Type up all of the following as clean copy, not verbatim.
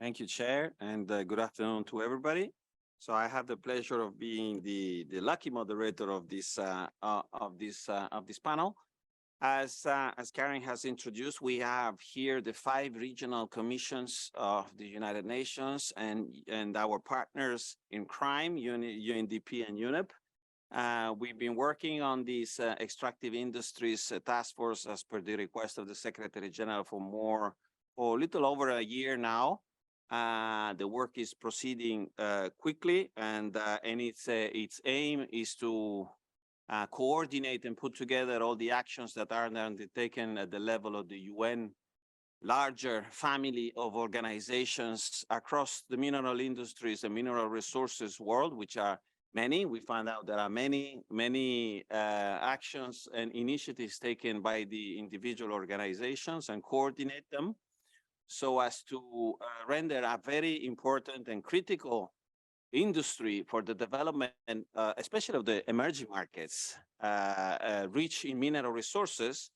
Thank you, Chair, and good afternoon to everybody. So I have the pleasure of being the lucky moderator of this panel. As Karen has introduced, we have here the 5 regional commissions of the United Nations and our partners in crime, UNDP and UNEP. We've been working on this extractive industries task force as per the request of the Secretary General for a little over a year now. The work is proceeding quickly, and its aim is to coordinate and put together all the actions that are undertaken at the level of the UN larger family of organizations across the mineral industries and mineral resources world, which are many. We found out there are many actions and initiatives taken by the individual organizations and coordinate them so as to render a very important and critical industry for the development, especially of the emerging markets, rich in mineral resources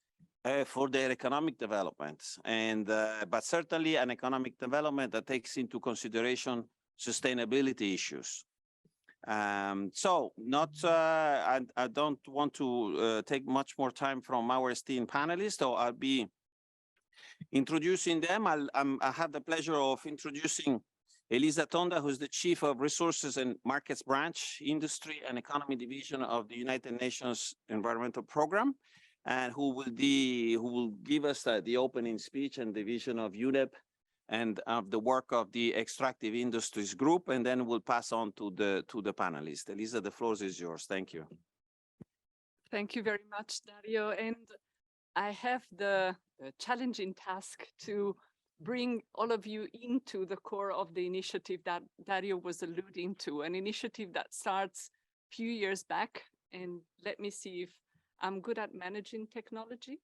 for their economic development. But certainly an economic development that takes into consideration sustainability issues. I don't want to take much more time from our esteemed panelists, so I'll be introducing them. I have the pleasure of introducing Elisa Tonda, who's the Chief of Resources and Markets Branch, Industry and Economy Division of the United Nations Environmental Program, and who will give us the opening speech and the vision of UNEP and of the work of the Extractive Industries Group, and then we'll pass on to the panelists. Elisa, the floor is yours. Thank you. Thank you very much, Dario. And I have the challenging task to bring all of you into the core of the initiative that Dario was alluding to, an initiative that starts a few years back. And let me see if I'm good at managing technology.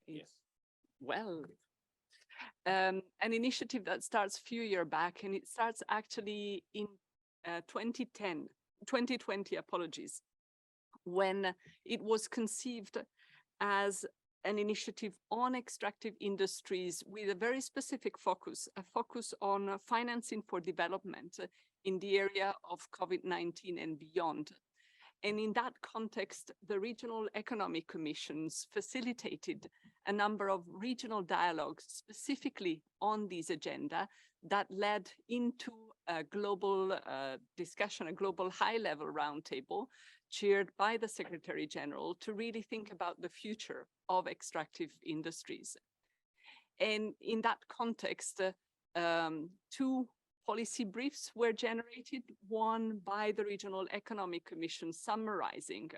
Yes. Well, an initiative that starts a few years back, and it starts actually in 2020, apologies, when it was conceived as an initiative on extractive industries with a very specific focus, a focus on financing for development in the area of COVID-19 and beyond. And in that context, the regional economic commissions facilitated a number of regional dialogues specifically on this agenda that led into a global discussion, a global high-level roundtable chaired by the Secretary General to really think about the future of extractive industries. And in that context, 2 policy briefs were generated, one by the Regional Economic Commission summarizing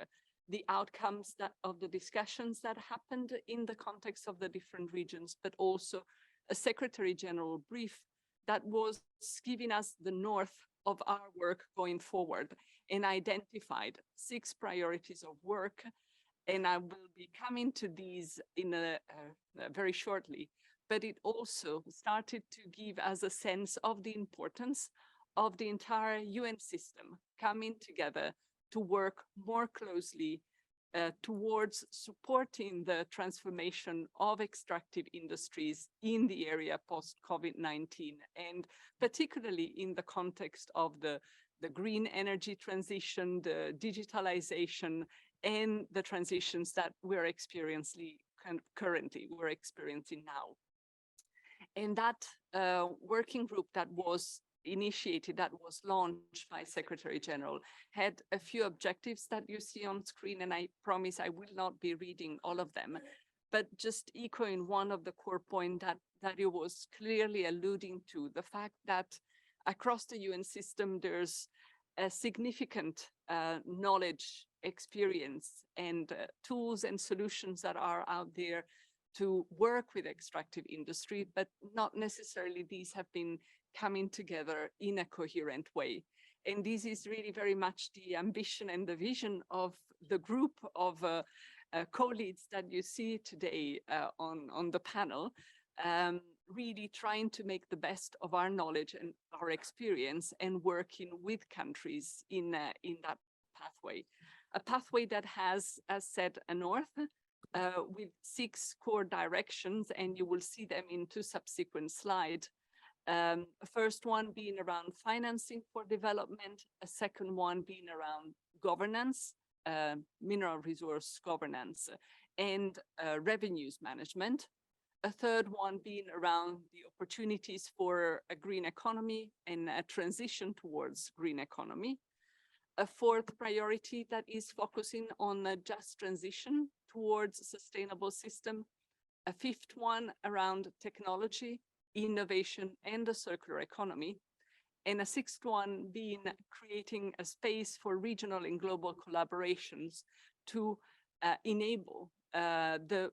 the outcomes of the discussions that happened in the context of the different regions, but also a Secretary General brief that was giving us the north of our work going forward and identified 6 priorities of work. And I will be coming to these in very shortly. But it also started to give us a sense of the importance of the entire UN system coming together to work more closely towards supporting the transformation of extractive industries in the area post-COVID-19, and particularly in the context of the green energy transition, the digitalization, and the transitions that we're experiencing now. And that working group that was initiated, that was launched by Secretary General, had a few objectives that you see on screen, and I promise I will not be reading all of them, but just echoing one of the core points that Dario was clearly alluding to, the fact that across the UN system, there's a significant knowledge, experience, and tools and solutions that are out there to work with extractive industry, but not necessarily these have been coming together in a coherent way. And this is really very much the ambition and the vision of the group of co-leads that you see today on the panel, really trying to make the best of our knowledge and our experience and working with countries in that pathway. A pathway that has, as said, a north with 6 core directions, and you will see them in 2 subsequent slides. A first one being around financing for development, a second one being around governance, mineral resource governance, and revenues management. A third one being around the opportunities for a green economy and a transition towards green economy. A fourth priority that is focusing on a just transition towards a sustainable system. A fifth one around technology, innovation, and the circular economy. And a sixth one being creating a space for regional and global collaborations to enable the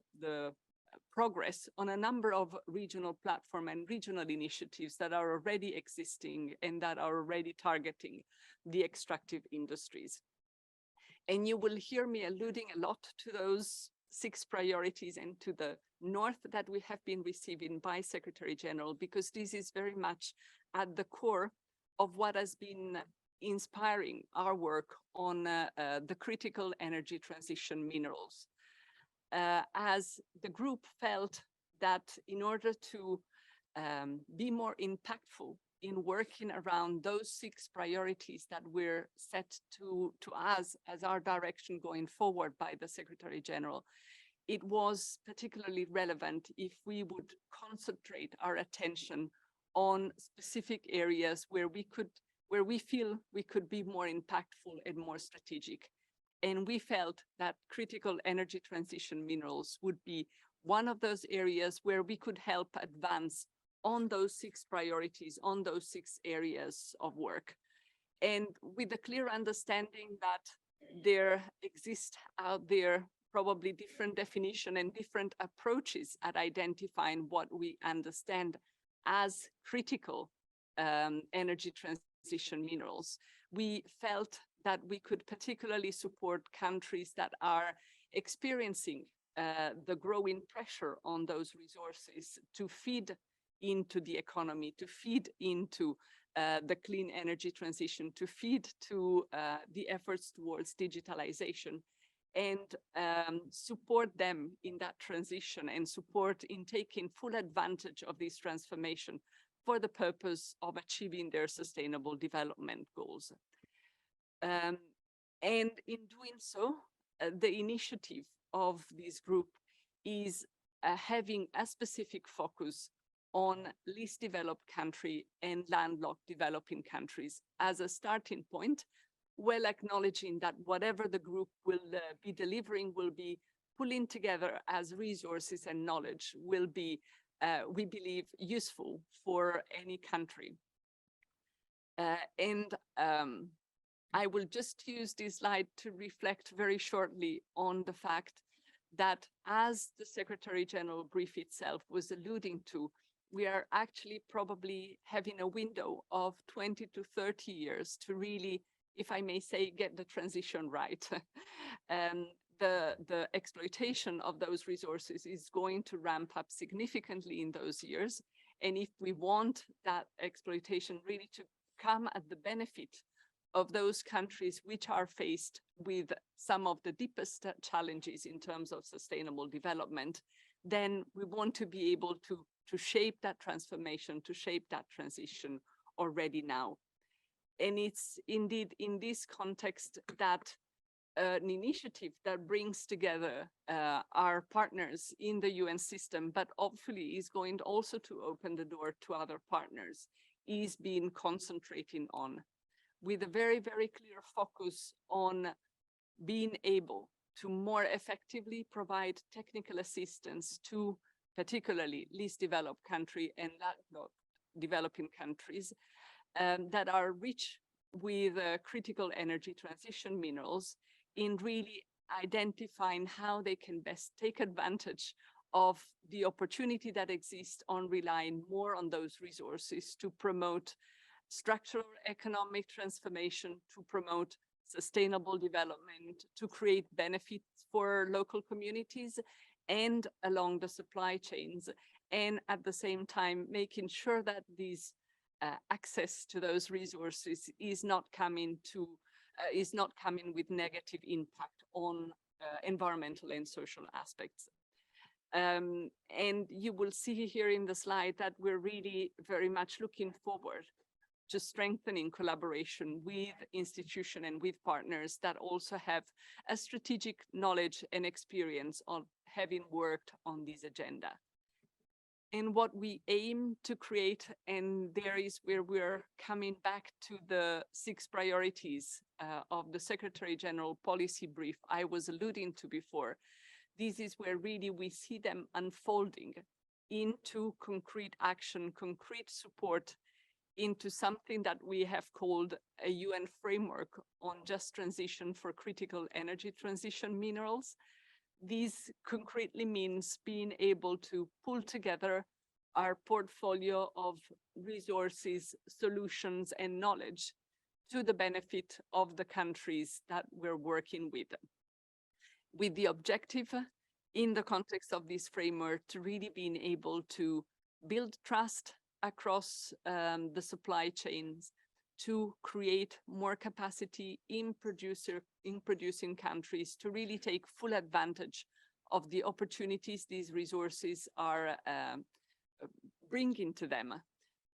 progress on a number of regional platform and regional initiatives that are already existing and that are already targeting the extractive industries. And you will hear me alluding a lot to those 6 priorities and to the north that we have been receiving by Secretary General, because this is very much at the core of what has been inspiring our work on the critical energy transition minerals. As the group felt that in order to be more impactful in working around those 6 priorities that were set to us as our direction going forward by the Secretary General, it was particularly relevant if we would concentrate our attention on specific areas where we feel we could be more impactful and more strategic. And we felt that critical energy transition minerals would be one of those areas where we could help advance on those 6 priorities, on those 6 areas of work. And with the clear understanding that there exist out there probably different definition and different approaches at identifying what we understand as critical energy transition minerals, we felt that we could particularly support countries that are experiencing the growing pressure on those resources to feed into the economy, to feed into the clean energy transition, to feed to the efforts towards digitalization, and support them in that transition and support in taking full advantage of this transformation for the purpose of achieving their sustainable development goals. And in doing so, the initiative of this group is having a specific focus on least developed country and landlocked developing countries as a starting point, well acknowledging that whatever the group will be delivering will be pulling together as resources and knowledge will be, we believe, useful for any country. I will just use this slide to reflect very shortly on the fact that, as the Secretary General brief itself was alluding to, we are actually probably having a window of 20 to 30 years to really, if I may say, get the transition right. The exploitation of those resources is going to ramp up significantly in those years. And if we want that exploitation really to come at the benefit of those countries which are faced with some of the deepest challenges in terms of sustainable development, then we want to be able to shape that transformation, to shape that transition already now. And it's indeed in this context that an initiative that brings together our partners in the UN system, but hopefully is going also to open the door to other partners, is being concentrating on, with a very, very clear focus on being able to more effectively provide technical assistance to particularly least developed country and developing countries that are rich with critical energy transition minerals, in really identifying how they can best take advantage of the opportunity that exists on relying more on those resources to promote structural economic transformation, to promote sustainable development, to create benefits for local communities and along the supply chains, and at the same time making sure that these access to those resources is not coming with negative impact on environmental and social aspects. And you will see here in the slide that we're really very much looking forward to strengthening collaboration with institutions and with partners that also have a strategic knowledge and experience of having worked on this agenda. And what we aim to create, and there is where we're coming back to the 6 priorities of the Secretary General policy brief I was alluding to before. This is where really we see them unfolding into concrete action, concrete support, into something that we have called a UN framework on just transition for critical energy transition minerals. This concretely means being able to pull together our portfolio of resources, solutions, and knowledge to the benefit of the countries that we're working with the objective in the context of this framework to really being able to build trust across the supply chains, to create more capacity in producing countries to really take full advantage of the opportunities these resources are bringing to them,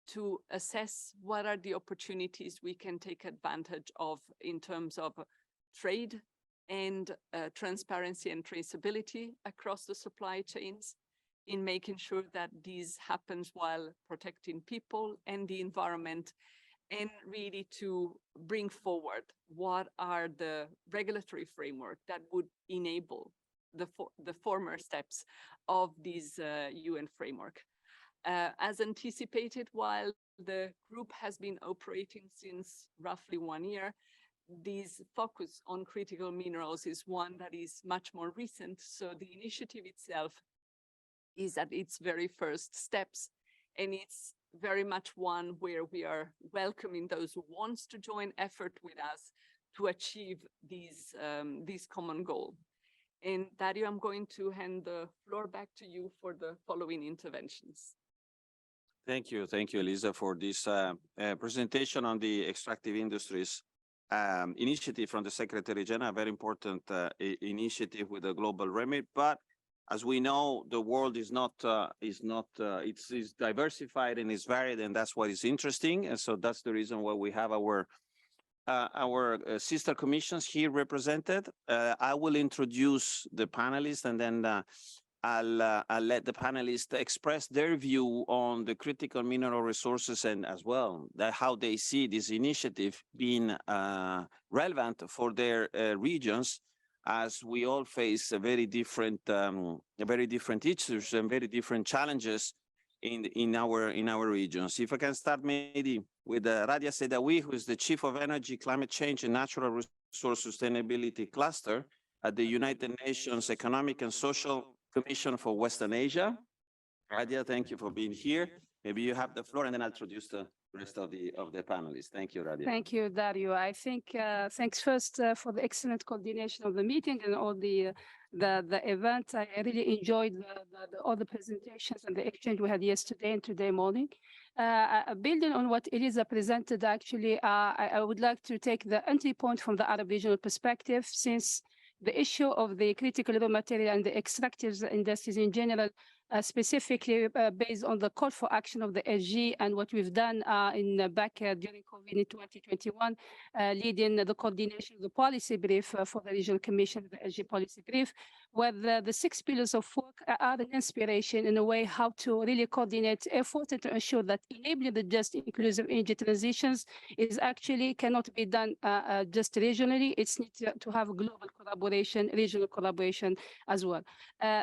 to assess what are the opportunities we can take advantage of in terms of trade and transparency and traceability across the supply chains, in making sure that this happens while protecting people and the environment, and really to bring forward what are the regulatory framework that would enable the former steps of this UN framework. As anticipated, while the group has been operating since roughly 1 year, this focus on critical minerals is one that is much more recent. So the initiative itself is at its very first steps, and it's very much one where we are welcoming those who want to join effort with us to achieve this common goal. And Dario, I'm going to hand the floor back to you for the following interventions. Thank you, Elisa, for this presentation on the extractive industries initiative from the Secretary General, a very important initiative with a global remit. But as we know, the world is it's diversified and it's varied, and that's what is interesting. And so that's the reason why we have our sister commissions here represented. I will introduce the panelists, and then I'll let the panelists express their view on the critical mineral resources, and as well how they see this initiative being relevant for their regions, as we all face a very different issues and very different challenges in our regions. If I can start maybe with Radia Sedaoui, who is the Chief of Energy, Climate Change and Natural Resource Sustainability Cluster at the United Nations Economic and Social Commission for Western Asia. Radia, thank you for being here. Maybe you have the floor, and then I'll introduce the rest of the panelists. Thank you, Radia. Thank you, Dario. I think thanks first for the excellent coordination of the meeting and all the event. I really enjoyed all the presentations and the exchange we had yesterday and today morning. Building on what Elisa presented, actually, I would like to take the entry point from the Arab regional perspective, since the issue of the critical raw material and the extractive industries in general, specifically based on the call for action of the SG and what we've done back during COVID in 2021, leading the coordination of the policy brief for the Regional Commission, the SG policy brief, where the 6 pillars of work are an inspiration in a way how to really coordinate effort and to ensure that enabling the just inclusive energy transitions is actually cannot be done just regionally. It's need to have global collaboration, regional collaboration as well.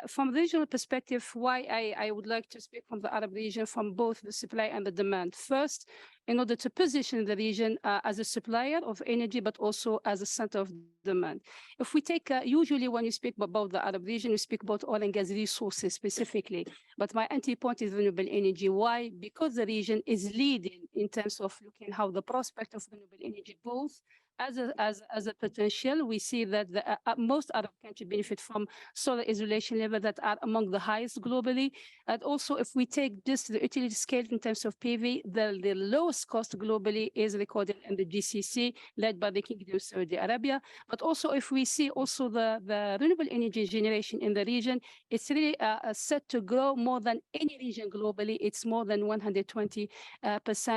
From the regional perspective, why I would like to speak from the Arab region from both the supply and the demand. First, in order to position the region as a supplier of energy, but also as a center of demand. If we take, usually when you speak about the Arab region, you speak about oil and gas resources specifically, but my entry point is renewable energy. Why? Because the region is leading in terms of looking how the prospect of renewable energy, both as a potential, we see that most Arab countries benefit from solar isolation levels that are among the highest globally. And also, if we take just the utility scale in terms of PV, the lowest cost globally is recorded in the GCC, led by the Kingdom of Saudi Arabia. But also, if we see also the renewable energy generation in the region, it's really set to grow more than any region globally. It's more than 120%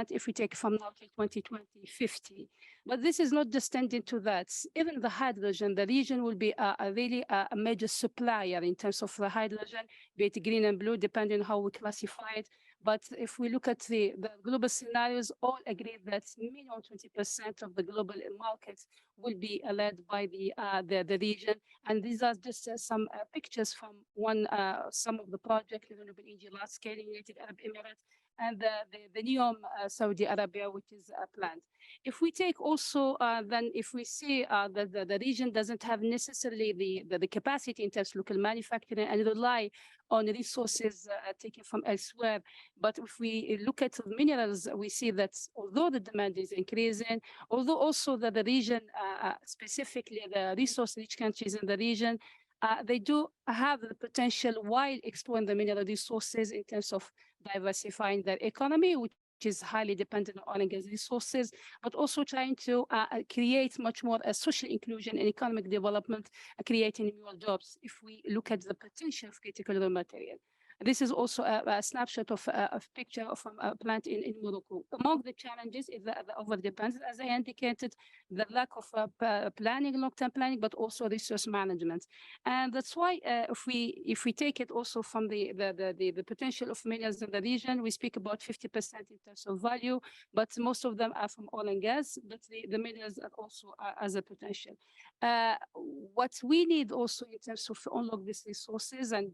if we take from now till 2050. But this is not just tending to that. Even the hydrogen, the region will be really a major supplier in terms of the hydrogen, be it green and blue, depending on how we classify it. But if we look at the global scenarios, all agree that minimum 20% of the global markets will be led by the region. And these are just some pictures from some of the projects, renewable energy, large scale in United Arab Emirates, and the NEOM Saudi Arabia, which is planned. If we take also, then if we see that the region doesn't have necessarily the capacity in terms of local manufacturing and rely on resources taken from elsewhere, but if we look at the minerals, we see that although the demand is increasing, although also that the region, specifically the resource-rich countries in the region, they do have the potential while exploring the mineral resources in terms of diversifying their economy, which is highly dependent on oil and gas resources, but also trying to create much more social inclusion and economic development, creating new jobs. If we look at the potential of critical raw material. This is also a snapshot of a picture of a plant in Morocco. Among the challenges is the overdependence, as I indicated, the lack of planning, long-term planning, but also resource management. And that's why if we take it also from the potential of minerals in the region, we speak about 50% in terms of value, but most of them are from oil and gas, but the minerals are also as a potential. What we need also in terms of unlock these resources and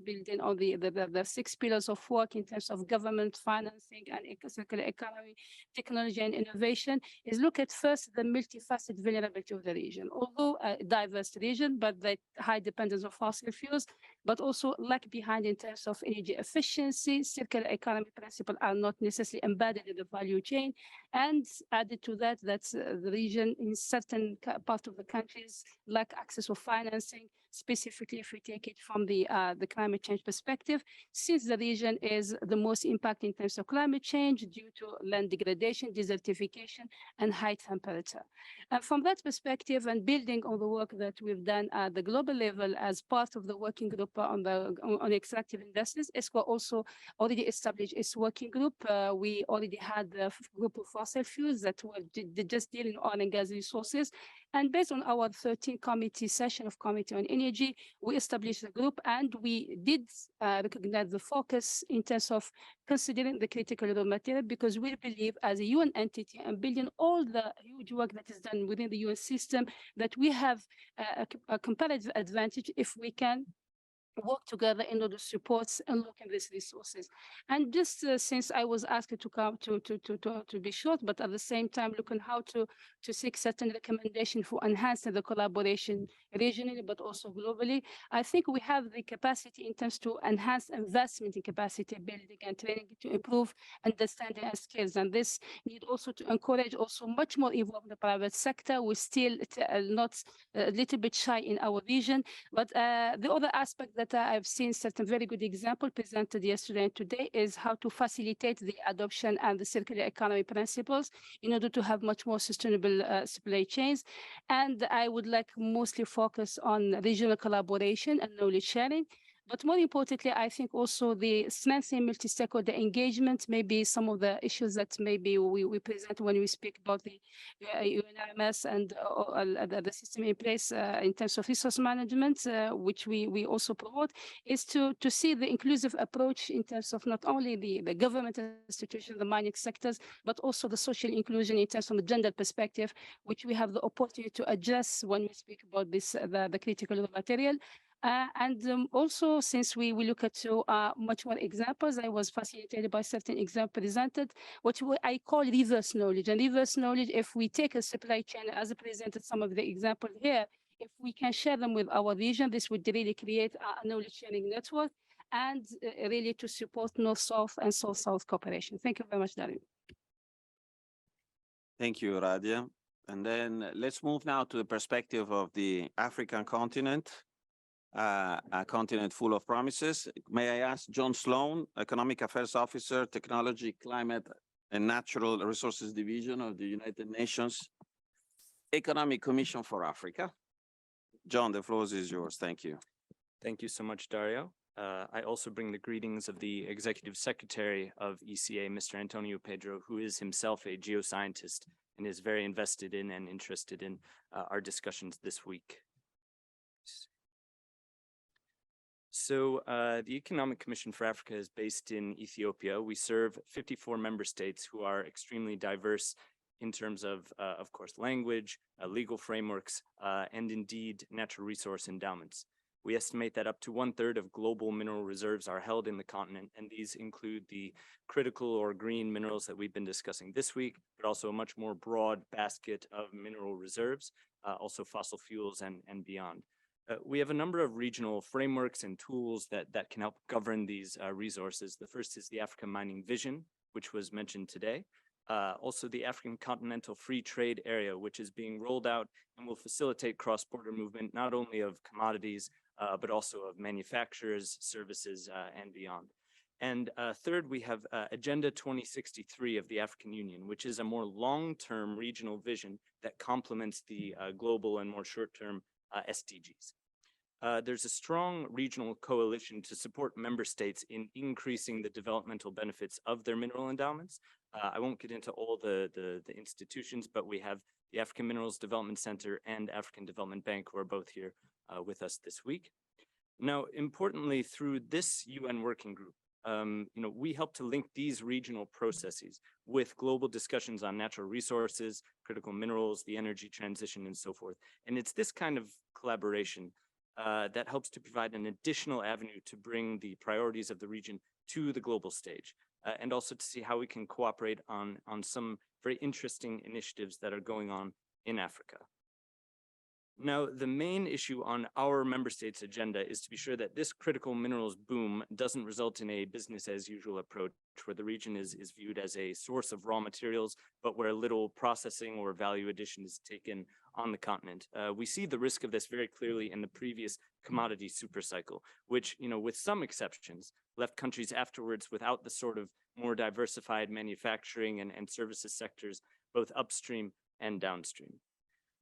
building on the 6 pillars of work in terms of government financing and circular economy, technology and innovation is look at first the multifaceted vulnerability of the region. Although a diverse region, but the high dependence of fossil fuels, but also lag behind in terms of energy efficiency, circular economy principles are not necessarily embedded in the value chain. And added to that, the region in certain part of the countries lack access to financing, specifically if we take it from the climate change perspective, since the region is the most impacted in terms of climate change due to land degradation, desertification, and high temperature. And from that perspective, and building on the work that we've done at the global level as part of the working group on extractive industries, ESCWA also already established its working group. We already had a group of fossil fuels that were just dealing in oil and gas resources. And based on our 13 committee session of Committee on Energy, we established a group and we did recognize the focus in terms of considering the critical raw material, because we believe as a UN entity and building all the huge work that is done within the UN system, that we have a competitive advantage if we can work together in order to support unlocking these resources. And just since I was asked to come to be short, but at the same time looking how to seek certain recommendations for enhancing the collaboration regionally, but also globally, I think we have the capacity in terms to enhance investment in capacity building and training to improve understanding and skills. And this need also to encourage also much more involvement in the private sector. We're still not a little bit shy in our region, but the other aspect that I've seen certain very good example presented yesterday and today is how to facilitate the adoption and the circular economy principles in order to have much more sustainable supply chains. And I would like mostly focus on regional collaboration and knowledge sharing. But more importantly, I think also the strengthening multi-stakeholder engagement may be some of the issues that maybe we present when we speak about the UNECA and the system in place in terms of resource management, which we also promote, is to see the inclusive approach in terms of not only the government institutions, the mining sectors, but also the social inclusion in terms of a gender perspective, which we have the opportunity to address when we speak about this, the critical raw material. Also, since we look at much more examples, I was facilitated by certain examples presented, what I call reverse knowledge. And reverse knowledge, if we take a supply chain, as I presented some of the examples here, if we can share them with our region, this would really create a knowledge sharing network and really to support North-South and South-South cooperation. Thank you very much, Dario. Thank you, Radia. And then let's move now to the perspective of the African continent, a continent full of promises. May I ask John Sloan, Economic Affairs Officer, Technology, Climate, and Natural Resources Division of the United Nations Economic Commission for Africa. John, the floor is yours. Thank you. Thank you so much, Dario. I also bring the greetings of the Executive Secretary of ECA, Mr. Antonio Pedro, who is himself a geoscientist and is very invested in and interested in our discussions this week. So the Economic Commission for Africa is based in Ethiopia. We serve 54 member states who are extremely diverse in terms of course, language, legal frameworks, and indeed natural resource endowments. We estimate that up to 1/3 of global mineral reserves are held in the continent, and these include the critical or green minerals that we've been discussing this week, but also a much more broad basket of mineral reserves, also fossil fuels and beyond. We have a number of regional frameworks and tools that can help govern these resources. The first is the African Mining Vision, which was mentioned today. Also the African Continental Free Trade Area, which is being rolled out and will facilitate cross-border movement, not only of commodities, but also of manufacturers, services, and beyond. And third, we have Agenda 2063 of the African Union, which is a more long-term regional vision that complements the global and more short-term SDGs. There's a strong regional coalition to support member states in increasing the developmental benefits of their mineral endowments. I won't get into all the institutions, but we have the African Minerals Development Center and African Development Bank, who are both here with us this week. Now, importantly, through this UN working group, we help to link these regional processes with global discussions on natural resources, critical minerals, the energy transition, and so forth. And it's this kind of collaboration that helps to provide an additional avenue to bring the priorities of the region to the global stage, and also to see how we can cooperate on some very interesting initiatives that are going on in Africa. Now, the main issue on our member states' agenda is to be sure that this critical minerals boom doesn't result in a business as usual approach where the region is viewed as a source of raw materials, but where little processing or value addition is taken on the continent. We see the risk of this very clearly in the previous commodity supercycle, which, with some exceptions, left countries afterwards without the sort of more diversified manufacturing and services sectors, both upstream and downstream.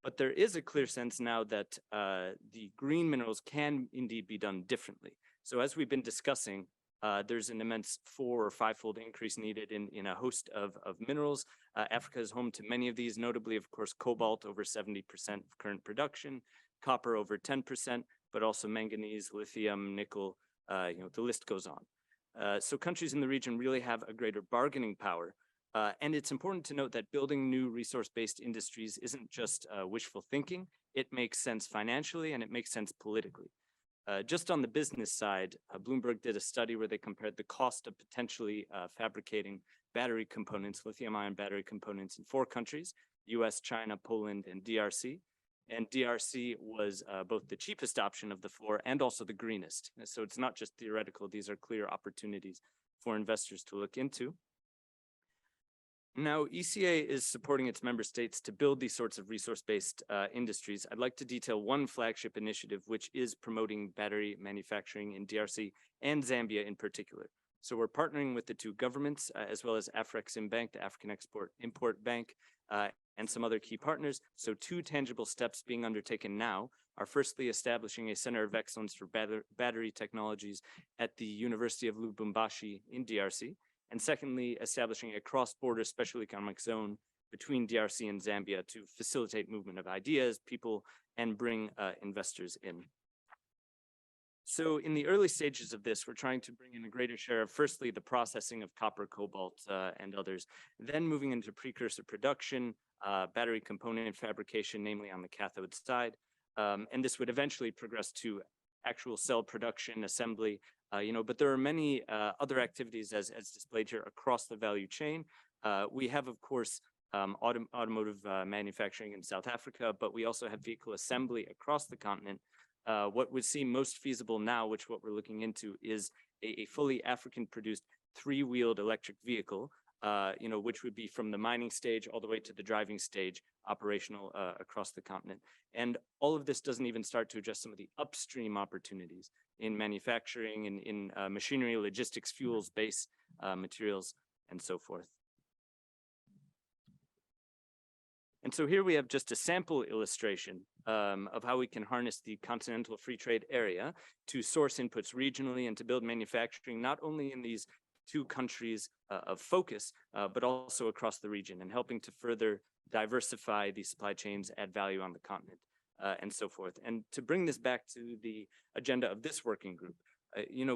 But there is a clear sense now that the green minerals can indeed be done differently. So as we've been discussing, there's an immense 4- or 5-fold increase needed in a host of minerals. Africa is home to many of these, notably, of course, cobalt, over 70% of current production, copper over 10%, but also manganese, lithium, nickel, the list goes on. So countries in the region really have a greater bargaining power. And it's important to note that building new resource-based industries isn't just wishful thinking. It makes sense financially and it makes sense politically. Just on the business side, Bloomberg did a study where they compared the cost of potentially fabricating battery components, lithium-ion battery components in 4 countries, US, China, Poland, and DRC. And DRC was both the cheapest option of the 4 and also the greenest. So it's not just theoretical, these are clear opportunities for investors to look into. Now, ECA is supporting its member states to build these sorts of resource-based industries. I'd like to detail one flagship initiative, which is promoting battery manufacturing in DRC and Zambia in particular. So we're partnering with the 2 governments, as well as Afreximbank, the African Export-Import Bank, and some other key partners. So 2 tangible steps being undertaken now are firstly establishing a center of excellence for battery technologies at the University of Lubumbashi in DRC. And secondly, establishing a cross-border special economic zone between DRC and Zambia to facilitate movement of ideas, people, and bring investors in. So in the early stages of this, we're trying to bring in a greater share of, firstly, the processing of copper, cobalt, and others, then moving into precursor production, battery component fabrication, namely on the cathode side. And this would eventually progress to actual cell production, assembly, but there are many other activities as displayed here across the value chain. We have, of course, automotive manufacturing in South Africa, but we also have vehicle assembly across the continent. What would seem most feasible now, which what we're looking into, is a fully African-produced 3-wheeled electric vehicle which would be from the mining stage all the way to the driving stage, operational across the continent. And all of this doesn't even start to address some of the upstream opportunities in manufacturing, in machinery, logistics, fuels, base materials, and so forth. And so here we have just a sample illustration of how we can harness the continental free trade area to source inputs regionally and to build manufacturing, not only in these two countries of focus, but also across the region, and helping to further diversify the supply chains, add value on the continent, and so forth. And to bring this back to the agenda of this working group,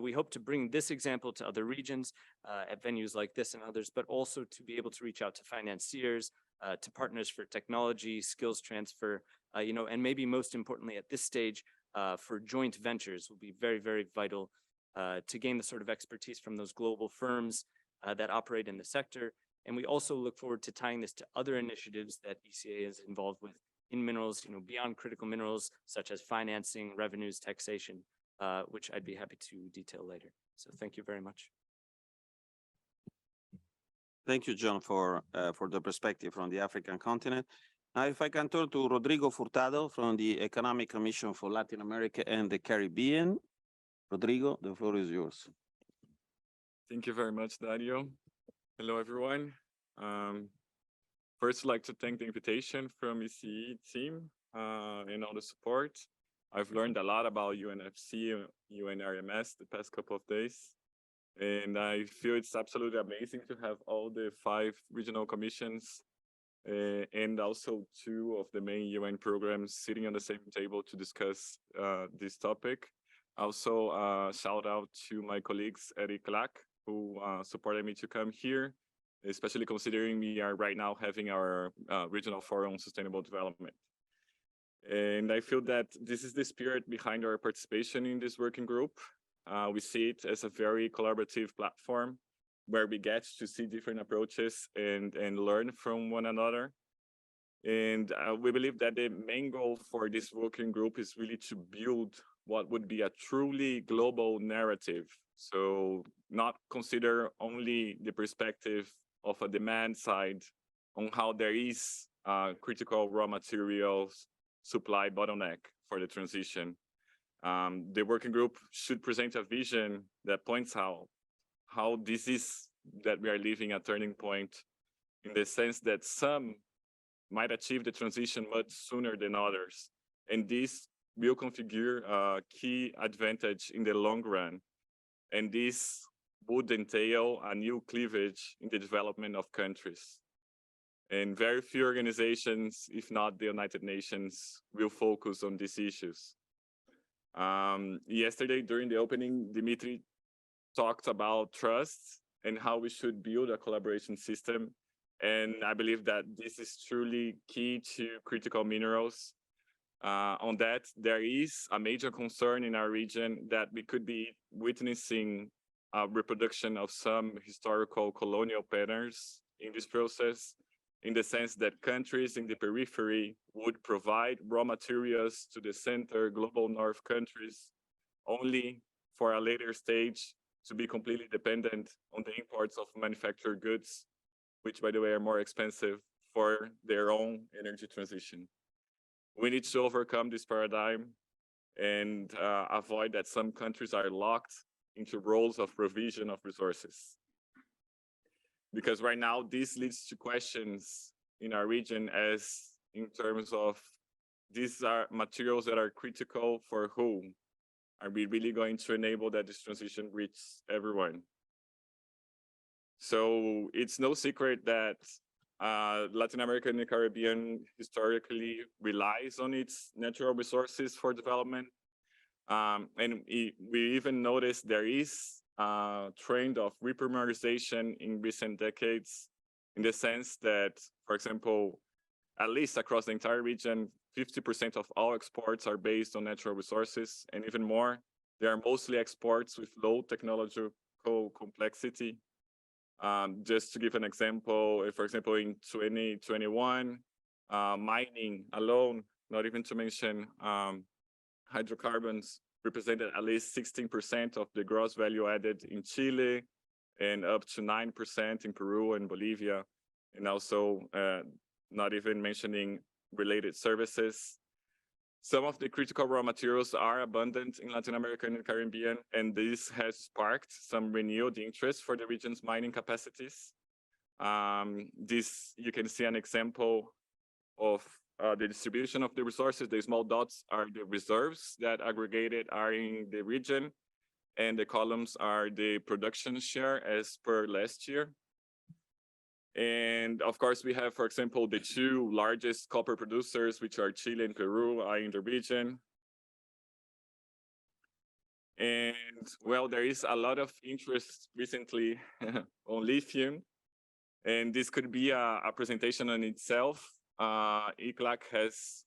we hope to bring this example to other regions at venues like this and others, but also to be able to reach out to financiers, to partners for technology, skills transfer, and maybe most importantly at this stage, for joint ventures will be very, very vital to gain the sort of expertise from those global firms that operate in the sector. And we also look forward to tying this to other initiatives that ECA is involved with in minerals, beyond critical minerals, such as financing, revenues, taxation, which I'd be happy to detail later. So thank you very much. Thank you, John, for the perspective from the African continent. Now, if I can turn to Rodrigo Furtado from the Economic Commission for Latin America and the Caribbean. Rodrigo, the floor is yours. Thank you very much, Dario. Hello, everyone. First, I'd like to thank the invitation from ECE team and all the support. I've learned a lot about UNFC, UNRMS the past couple of days. And I feel it's absolutely amazing to have all the 5 regional commissions and also 2 of the main UN programs sitting on the same table to discuss this topic. Also, shout out to my colleagues at EGRM who supported me to come here, especially considering we are right now having our regional forum on sustainable development. And I feel that this is the spirit behind our participation in this working group. We see it as a very collaborative platform where we get to see different approaches and learn from one another. And we believe that the main goal for this working group is really to build what would be a truly global narrative. So not consider only the perspective of a demand side on how there is critical raw materials supply bottleneck for the transition. The working group should present a vision that points out how this is that we are living a turning point, in the sense that some might achieve the transition much sooner than others. And this will configure a key advantage in the long run. And this would entail a new cleavage in the development of countries. And very few organizations, if not the United Nations, will focus on these issues. Yesterday, during the opening, Dimitri talked about trust and how we should build a collaboration system. And I believe that this is truly key to critical minerals. On that, there is a major concern in our region that we could be witnessing a reproduction of some historical colonial patterns in this process, in the sense that countries in the periphery would provide raw materials to the center global north countries only for a later stage to be completely dependent on the imports of manufactured goods, which, by the way, are more expensive for their own energy transition. We need to overcome this paradigm and avoid that some countries are locked into roles of provision of resources. Because right now, this leads to questions in our region as in terms of these are materials that are critical for whom? Are we really going to enable that this transition reaches everyone? So it's no secret that Latin America and the Caribbean historically relies on its natural resources for development. And we even noticed there is a trend of reprimarization in recent decades, in the sense that, for example, at least across the entire region, 50% of all exports are based on natural resources, and even more, they are mostly exports with low technological complexity. Just to give an example, for example, in 2021, mining alone, not even to mention hydrocarbons, represented at least 16% of the gross value added in Chile, and up to 9% in Peru and Bolivia, and also not even mentioning related services. Some of the critical raw materials are abundant in Latin America and the Caribbean, and this has sparked some renewed interest for the region's mining capacities. You can see an example of the distribution of the resources. The small dots are the reserves that aggregated are in the region, and the columns are the production share as per last year. And of course, we have, for example, the two largest copper producers, which are Chile and Peru, are in the region. And well, there is a lot of interest recently on lithium, and this could be a presentation on itself. EGRM has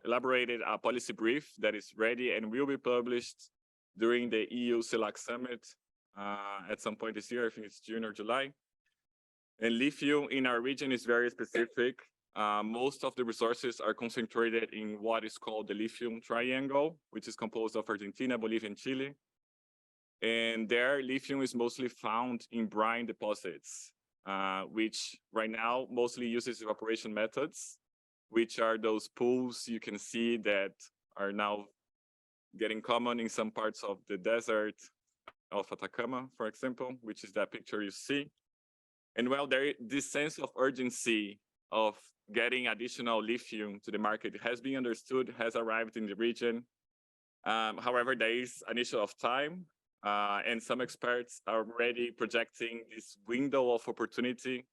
elaborated a policy brief that is ready and will be published during the EU CELAC summit at some point this year. I think it's June or July. And lithium in our region is very specific. Most of the resources are concentrated in what is called the lithium triangle, which is composed of Argentina, Bolivia, and Chile. And there, lithium is mostly found in brine deposits, which right now mostly uses evaporation methods, which are those pools you can see that are now getting common in some parts of the desert of Atacama, for example, which is that picture you see. And well, this sense of urgency of getting additional lithium to the market has been understood, has arrived in the region. However, there is an issue of time, and some experts are already projecting this window of opportunity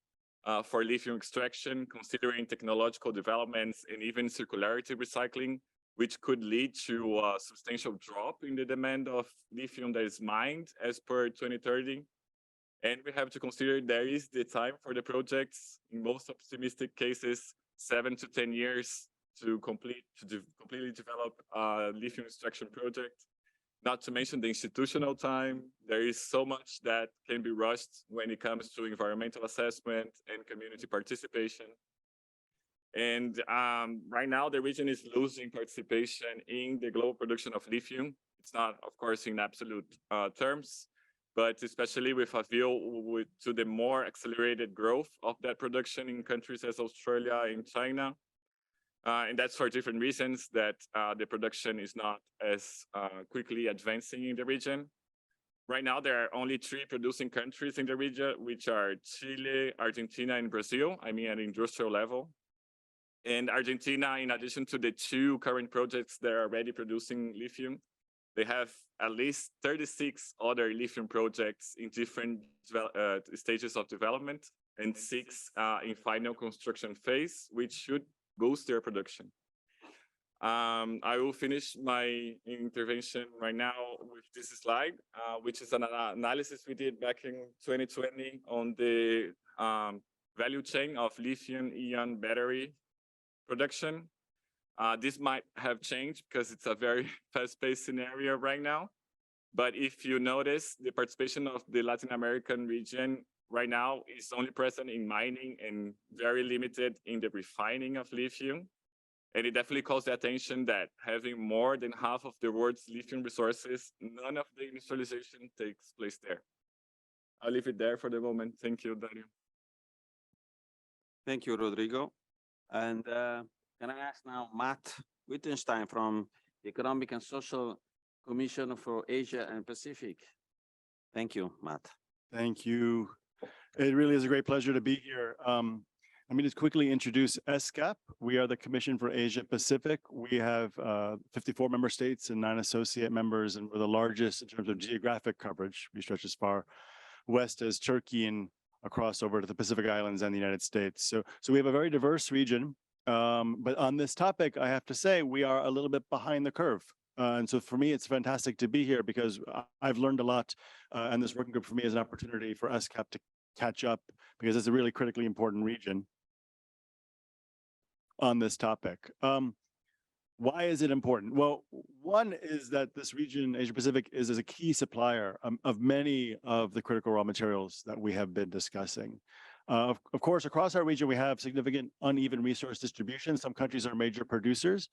for lithium extraction, considering technological developments and even circularity recycling, which could lead to a substantial drop in the demand of lithium that is mined as per 2030. And we have to consider there is the time for the projects, in most optimistic cases, 7 to 10 years to completely develop a lithium extraction project. Not to mention the institutional time. There is so much that can be rushed when it comes to environmental assessment and community participation. And right now, the region is losing participation in the global production of lithium. It's not, of course, in absolute terms, but especially with a view to the more accelerated growth of that production in countries as Australia and China. And that's for different reasons that the production is not as quickly advancing in the region. Right now, there are only 3 producing countries in the region, which are Chile, Argentina, and Brazil, I mean, at industrial level. And Argentina, in addition to the 2 current projects that are already producing lithium, they have at least 36 other lithium projects in different stages of development and 6 in final construction phase, which should boost their production. I will finish my intervention right now with this slide, which is an analysis we did back in 2020 on the value chain of lithium-ion battery production. This might have changed because it's a very fast-paced scenario right now. But if you notice, the participation of the Latin American region right now is only present in mining and very limited in the refining of lithium. And it definitely calls the attention that having more than half of the world's lithium resources, none of the industrialization takes place there. I'll leave it there for the moment. Thank you, Dario. Thank you, Rodrigo. And can I ask now Matt Wittenstein from the Economic and Social Commission for Asia and Pacific. Thank you, Matt. Thank you. It really is a great pleasure to be here. Let me just quickly introduce ESCAP. We are the Commission for Asia Pacific. We have 54 member states and 9 associate members, and we're the largest in terms of geographic coverage. We stretch as far west as Turkey and across over to the Pacific Islands and the United States. So we have a very diverse region. But on this topic, I have to say, we are a little bit behind the curve. And so for me, it's fantastic to be here because I've learned a lot. And this working group for me is an opportunity for ESCAP to catch up because it's a really critically important region on this topic. Why is it important? Well, one is that this region, Asia Pacific, is a key supplier of many of the critical raw materials that we have been discussing. Of course, across our region, we have significant uneven resource distribution. Some countries are major producers.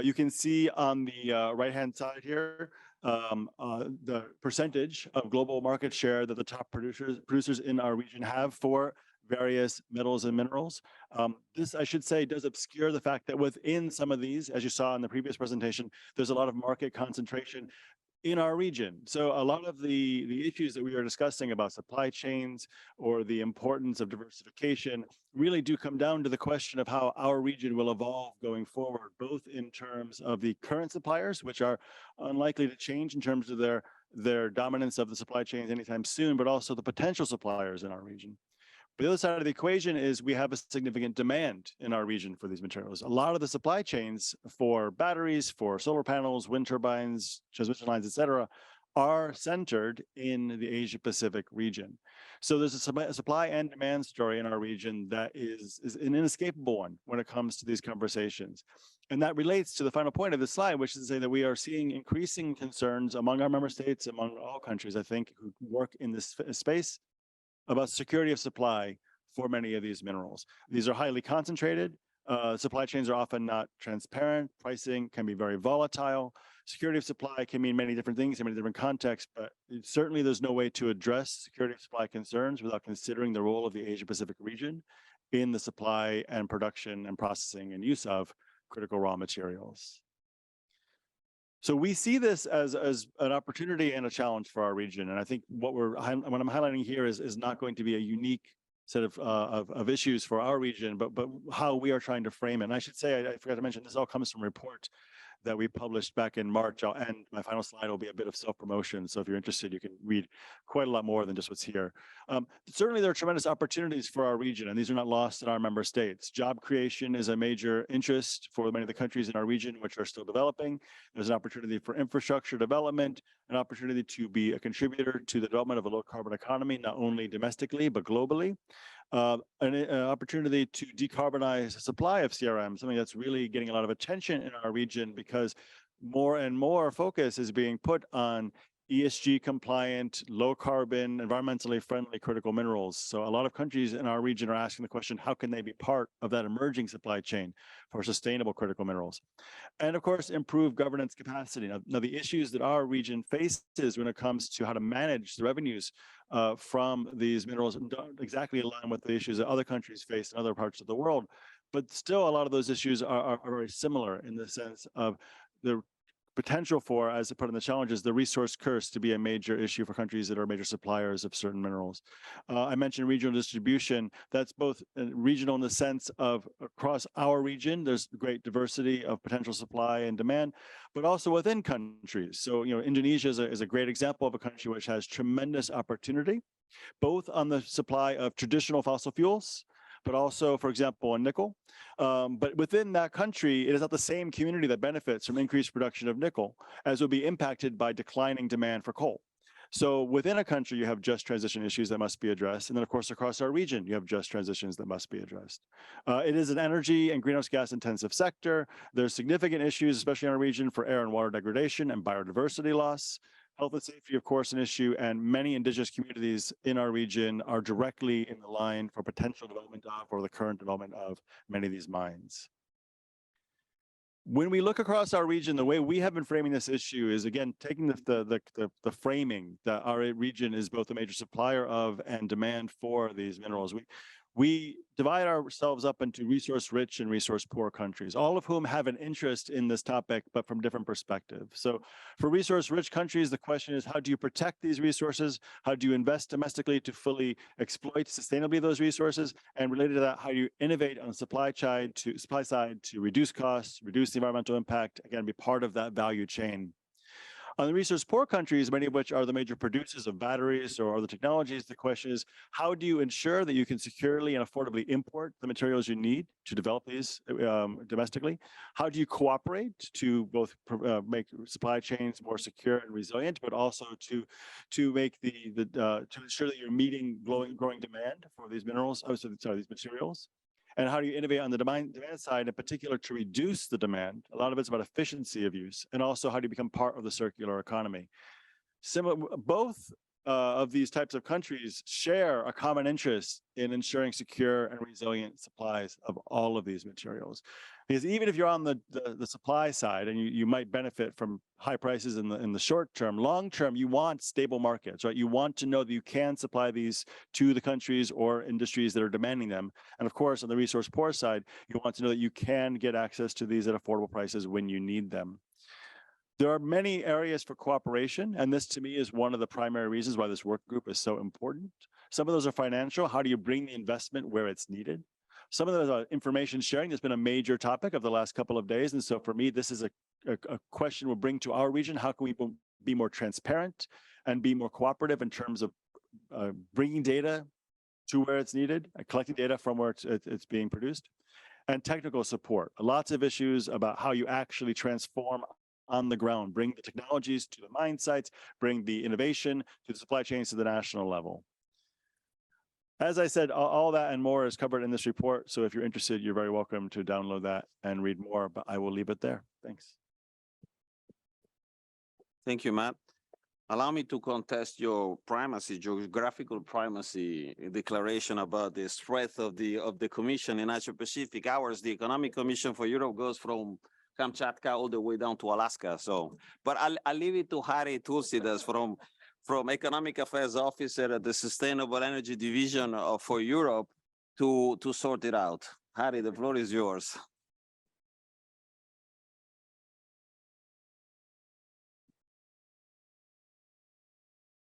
You can see on the right-hand side here, the percentage of global market share that the top producers in our region have for various metals and minerals. This, I should say, does obscure the fact that within some of these, as you saw in the previous presentation, there's a lot of market concentration in our region. So a lot of the issues that we are discussing about supply chains or the importance of diversification really do come down to the question of how our region will evolve going forward, both in terms of the current suppliers, which are unlikely to change in terms of their dominance of the supply chains anytime soon, but also the potential suppliers in our region. But the other side of the equation is we have a significant demand in our region for these materials. A lot of the supply chains for batteries, for solar panels, wind turbines, transmission lines, et cetera, are centered in the Asia Pacific region. So there's a supply and demand story in our region that is an inescapable one when it comes to these conversations. And that relates to the final point of the slide, which is to say that we are seeing increasing concerns among our member states, among all countries, I think, who work in this space, about security of supply for many of these minerals. These are highly concentrated. Supply chains are often not transparent. Pricing can be very volatile. Security of supply can mean many different things in many different contexts, but certainly there's no way to address security of supply concerns without considering the role of the Asia Pacific region in the supply and production and processing and use of critical raw materials. So we see this as an opportunity and a challenge for our region. And I think what I'm highlighting here is not going to be a unique set of issues for our region, but how we are trying to frame it. And I should say, I forgot to mention, this all comes from a report that we published back in March. I'll end, my final slide will be a bit of self-promotion. So if you're interested, you can read quite a lot more than just what's here. Certainly there are tremendous opportunities for our region, and these are not lost in our member states. Job creation is a major interest for many of the countries in our region, which are still developing. There's an opportunity for infrastructure development, an opportunity to be a contributor to the development of a low carbon economy, not only domestically, but globally. An opportunity to decarbonize the supply of CRM, something that's really getting a lot of attention in our region because more and more focus is being put on ESG compliant, low carbon, environmentally friendly critical minerals. So a lot of countries in our region are asking the question, how can they be part of that emerging supply chain for sustainable critical minerals? And of course, improve governance capacity. Now the issues that our region faces when it comes to how to manage the revenues from these minerals don't exactly align with the issues that other countries face in other parts of the world. But still, a lot of those issues are very similar in the sense of the potential for, as put in the challenges, the resource curse to be a major issue for countries that are major suppliers of certain minerals. I mentioned regional distribution. That's both regional in the sense of across our region, there's great diversity of potential supply and demand, but also within countries. So, Indonesia is a great example of a country which has tremendous opportunity, both on the supply of traditional fossil fuels, but also, for example, in nickel. But within that country, it is not the same community that benefits from increased production of nickel as will be impacted by declining demand for coal. So within a country, you have just transition issues that must be addressed. And then, of course, across our region, you have just transitions that must be addressed. It is an energy and greenhouse gas intensive sector. There's significant issues, especially in our region, for air and water degradation and biodiversity loss. Health and safety, of course, an issue, and many indigenous communities in our region are directly in the line for potential development of or the current development of many of these mines. When we look across our region, the way we have been framing this issue is, again, taking the framing that our region is both a major supplier of and demand for these minerals. We divide ourselves up into resource-rich and resource-poor countries, all of whom have an interest in this topic, but from different perspectives. So for resource-rich countries, the question is, how do you protect these resources? How do you invest domestically to fully exploit sustainably those resources? And related to that, how do you innovate on the supply side to reduce costs, reduce the environmental impact, again, be part of that value chain? On the resource-poor countries, many of which are the major producers of batteries or other technologies, the question is, how do you ensure that you can securely and affordably import the materials you need to develop these domestically? How do you cooperate to both make supply chains more secure and resilient, but also to make to ensure that you're meeting growing demand for these minerals? Oh, sorry, these materials. And how do you innovate on the demand side, in particular, to reduce the demand? A lot of it's about efficiency of use, and also how do you become part of the circular economy? Both of these types of countries share a common interest in ensuring secure and resilient supplies of all of these materials. Because even if you're on the supply side and you might benefit from high prices in the short term, long term, you want stable markets, right? You want to know that you can supply these to the countries or industries that are demanding them. And of course, on the resource poor side, you want to know that you can get access to these at affordable prices when you need them. There are many areas for cooperation, and this to me is one of the primary reasons why this work group is so important. Some of those are financial. How do you bring the investment where it's needed? Some of those are information sharing. That's been a major topic of the last couple of days. And so for me, this is a question we'll bring to our region. How can we be more transparent and be more cooperative in terms of bringing data to where it's needed, collecting data from where it's being produced, and technical support. Lots of issues about how you actually transform on the ground, bring the technologies to the mine sites, bring the innovation to the supply chains to the national level. As I said, all that and more is covered in this report. So if you're interested, you're very welcome to download that and read more, but I will leave it there. Thanks. Thank you, Matt. Allow me to contest your primacy, geographical primacy declaration about the strength of the Commission in Asia Pacific. Ours, the Economic Commission for Europe, goes from Kamchatka all the way down to Alaska. So, but I'll leave it to Harry Tulsidas from Economic Affairs Officer at the Sustainable Energy Division for Europe to sort it out. Harry, the floor is yours.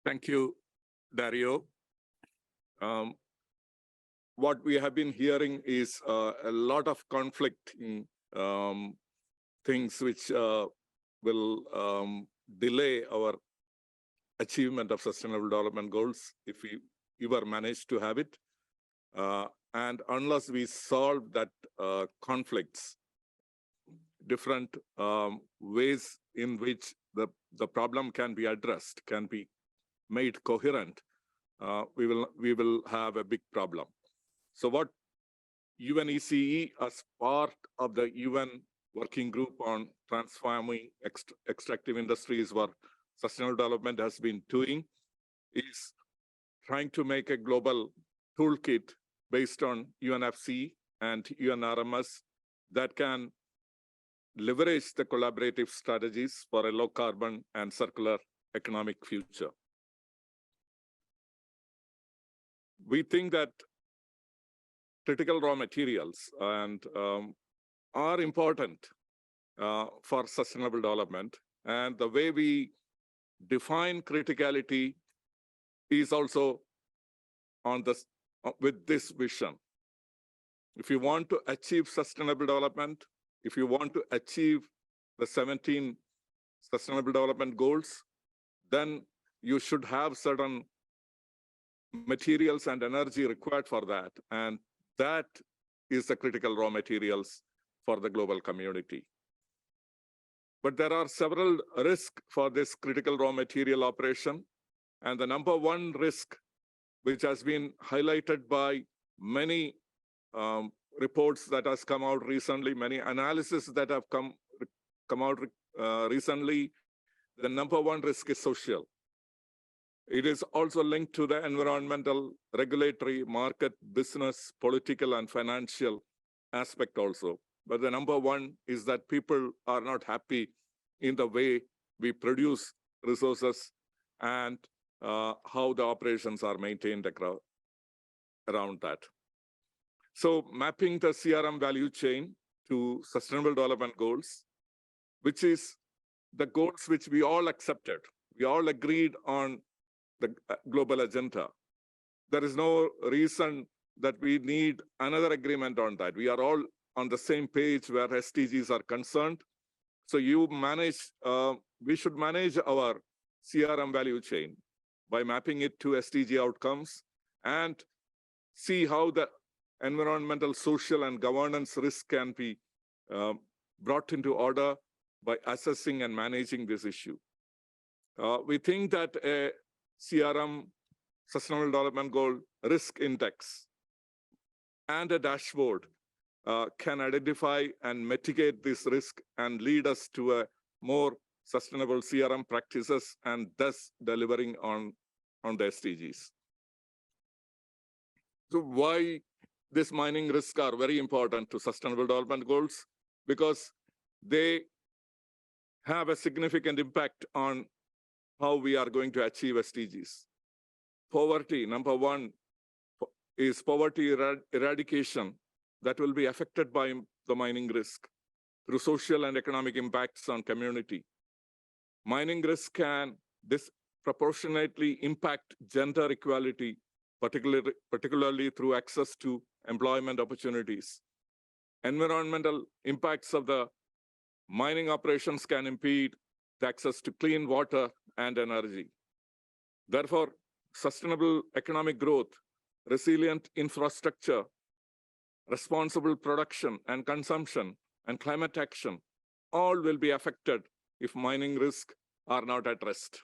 Thank you, Dario. What we have been hearing is a lot of conflicting things which will delay our achievement of sustainable development goals if we ever manage to have it. And unless we solve that conflicts, different ways in which the problem can be addressed, can be made coherent, we will have a big problem. So what UNECE, as part of the UN working group on transforming extractive industries where sustainable development has been doing, is trying to make a global toolkit based on UNFC and UNRMS that can leverage the collaborative strategies for a low carbon and circular economic future. We think that critical raw materials are important for sustainable development, and the way we define criticality is also on this with this vision. If you want to achieve sustainable development, if you want to achieve the 17 sustainable development goals, then you should have certain materials and energy required for that. And that is the critical raw materials for the global community. But there are several risks for this critical raw material operation. And the number one risk, which has been highlighted by many reports that has come out recently, many analyses that have come out recently, the number one risk is social. It is also linked to the environmental, regulatory, market, business, political, and financial aspect also. But the number one is that people are not happy in the way we produce resources and how the operations are maintained around that. So mapping the CRM value chain to sustainable development goals, which is the goals which we all accepted. We all agreed on the global agenda. There is no reason that we need another agreement on that. We are all on the same page where SDGs are concerned. So we should manage our CRM value chain by mapping it to SDG outcomes and see how the environmental, social, and governance risk can be brought into order by assessing and managing this issue. We think that a CRM, Sustainable Development Goal risk index, and a dashboard can identify and mitigate this risk and lead us to a more sustainable CRM practices and thus delivering on on the SDGs. So why these mining risks are very important to Sustainable Development Goals? Because they have a significant impact on how we are going to achieve SDGs. Poverty, number one, is poverty eradication that will be affected by the mining risk through social and economic impacts on community. Mining risk can disproportionately impact gender equality, particularly through access to employment opportunities. Environmental impacts of the mining operations can impede the access to clean water and energy. Therefore, sustainable economic growth, resilient infrastructure, responsible production and consumption, and climate action all will be affected if mining risks are not addressed.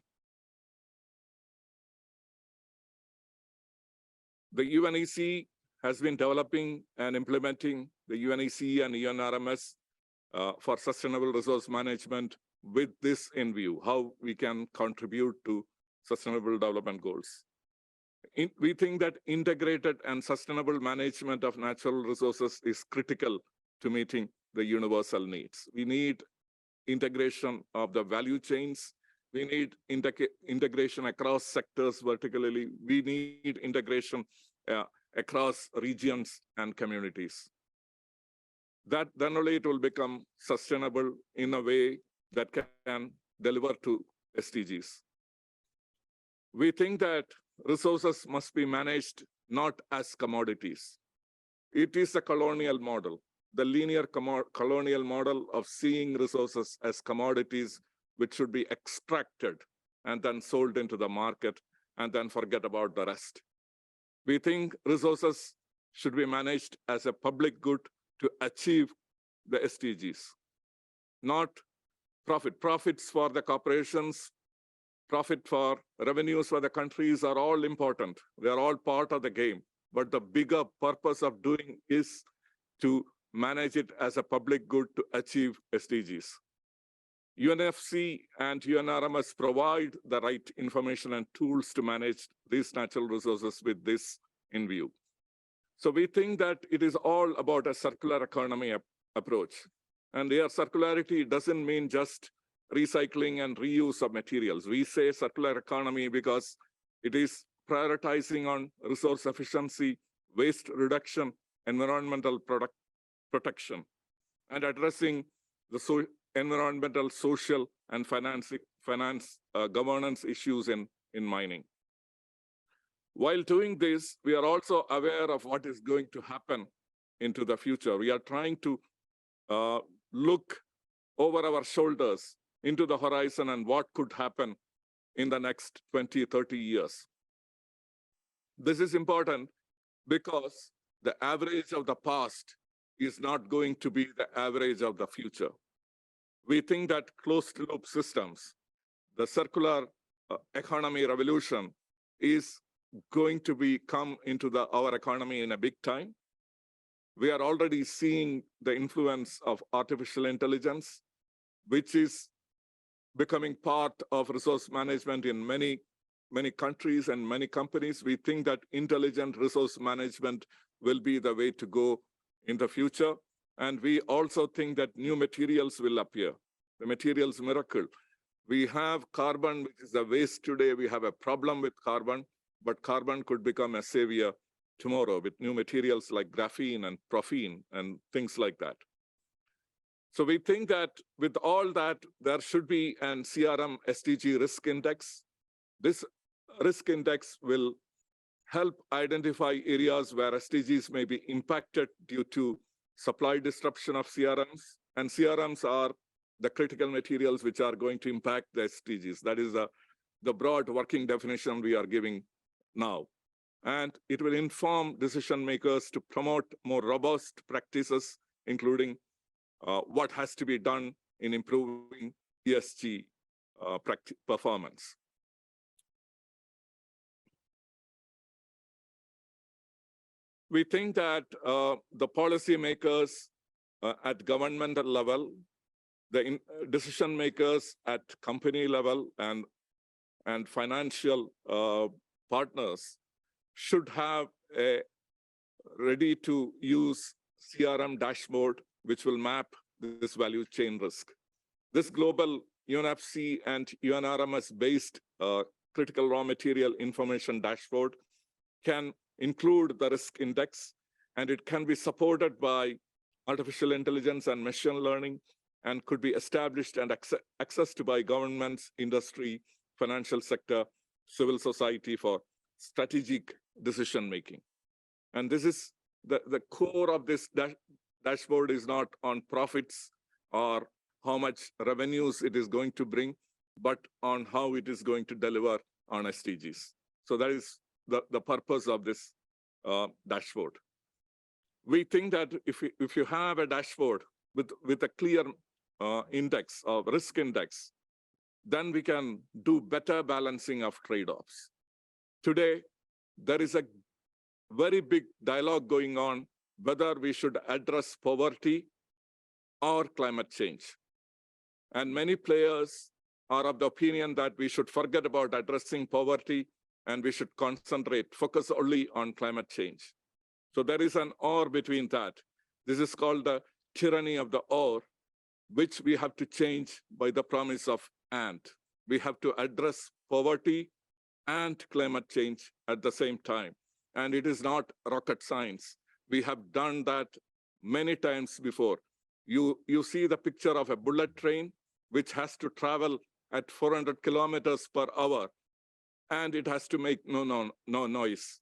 The UNECE has been developing and implementing the UNECE and UNRMS for sustainable resource management with this in view, how we can contribute to Sustainable Development Goals. We think that integrated and sustainable management of natural resources is critical to meeting the universal needs. We need integration of the value chains. We need integration across sectors vertically. We need integration across regions and communities. That then only it will become sustainable in a way that can deliver to SDGs. We think that resources must be managed not as commodities. It is a colonial model, the linear colonial model of seeing resources as commodities which should be extracted and then sold into the market and then forget about the rest. We think resources should be managed as a public good to achieve the SDGs, not profit. Profits for the corporations, profit for revenues for the countries are all important. They are all part of the game. But the bigger purpose of doing is to manage it as a public good to achieve SDGs. UNFC and UNRMS provide the right information and tools to manage these natural resources with this in view. So we think that it is all about a circular economy approach. And here circularity doesn't mean just recycling and reuse of materials. We say circular economy because it is prioritizing on resource efficiency, waste reduction, environmental protection, and addressing the environmental, social, and governance issues in mining. While doing this, we are also aware of what is going to happen into the future. We are trying to look over our shoulders into the horizon and what could happen in the next 20, 30 years. This is important because the average of the past is not going to be the average of the future. We think that closed-loop systems, the circular economy revolution is going to come into our economy in a big time. We are already seeing the influence of artificial intelligence, which is becoming part of resource management in many countries and many companies. We think that intelligent resource management will be the way to go in the future. And we also think that new materials will appear, the materials miracle. We have carbon, which is a waste today. We have a problem with carbon, but carbon could become a savior tomorrow with new materials like graphene and prophene and things like that. So we think that with all that, there should be an CRM SDG risk index. This risk index will help identify areas where SDGs may be impacted due to supply disruption of CRMs. And CRMs are the critical materials which are going to impact the SDGs. That is the broad working definition we are giving now. And it will inform decision makers to promote more robust practices, including what has to be done in improving ESG performance. We think that the policymakers at governmental level, the decision makers at company level, and financial partners should have a ready-to-use CRM dashboard, which will map this value chain risk. This global UNEP and UNRMS-based critical raw material information dashboard can include the risk index, and it can be supported by artificial intelligence and machine learning, and could be established and accessed by governments, industry, financial sector, civil society for strategic decision-making. And this is the core of this dashboard is not on profits or how much revenues it is going to bring, but on how it is going to deliver on SDGs. So that is the purpose of this dashboard. We think that if you have a dashboard with a clear index of risk index, then we can do better balancing of trade-offs. Today, there is a very big dialogue going on whether we should address poverty or climate change. And many players are of the opinion that we should forget about addressing poverty and we should focus only on climate change. So there is an or between that. This is called the tyranny of the or, which we have to change by the promise of and. We have to address poverty and climate change at the same time. And it is not rocket science. We have done that many times before. You see the picture of a bullet train, which has to travel at 400 kilometers per hour, and it has to make no noise.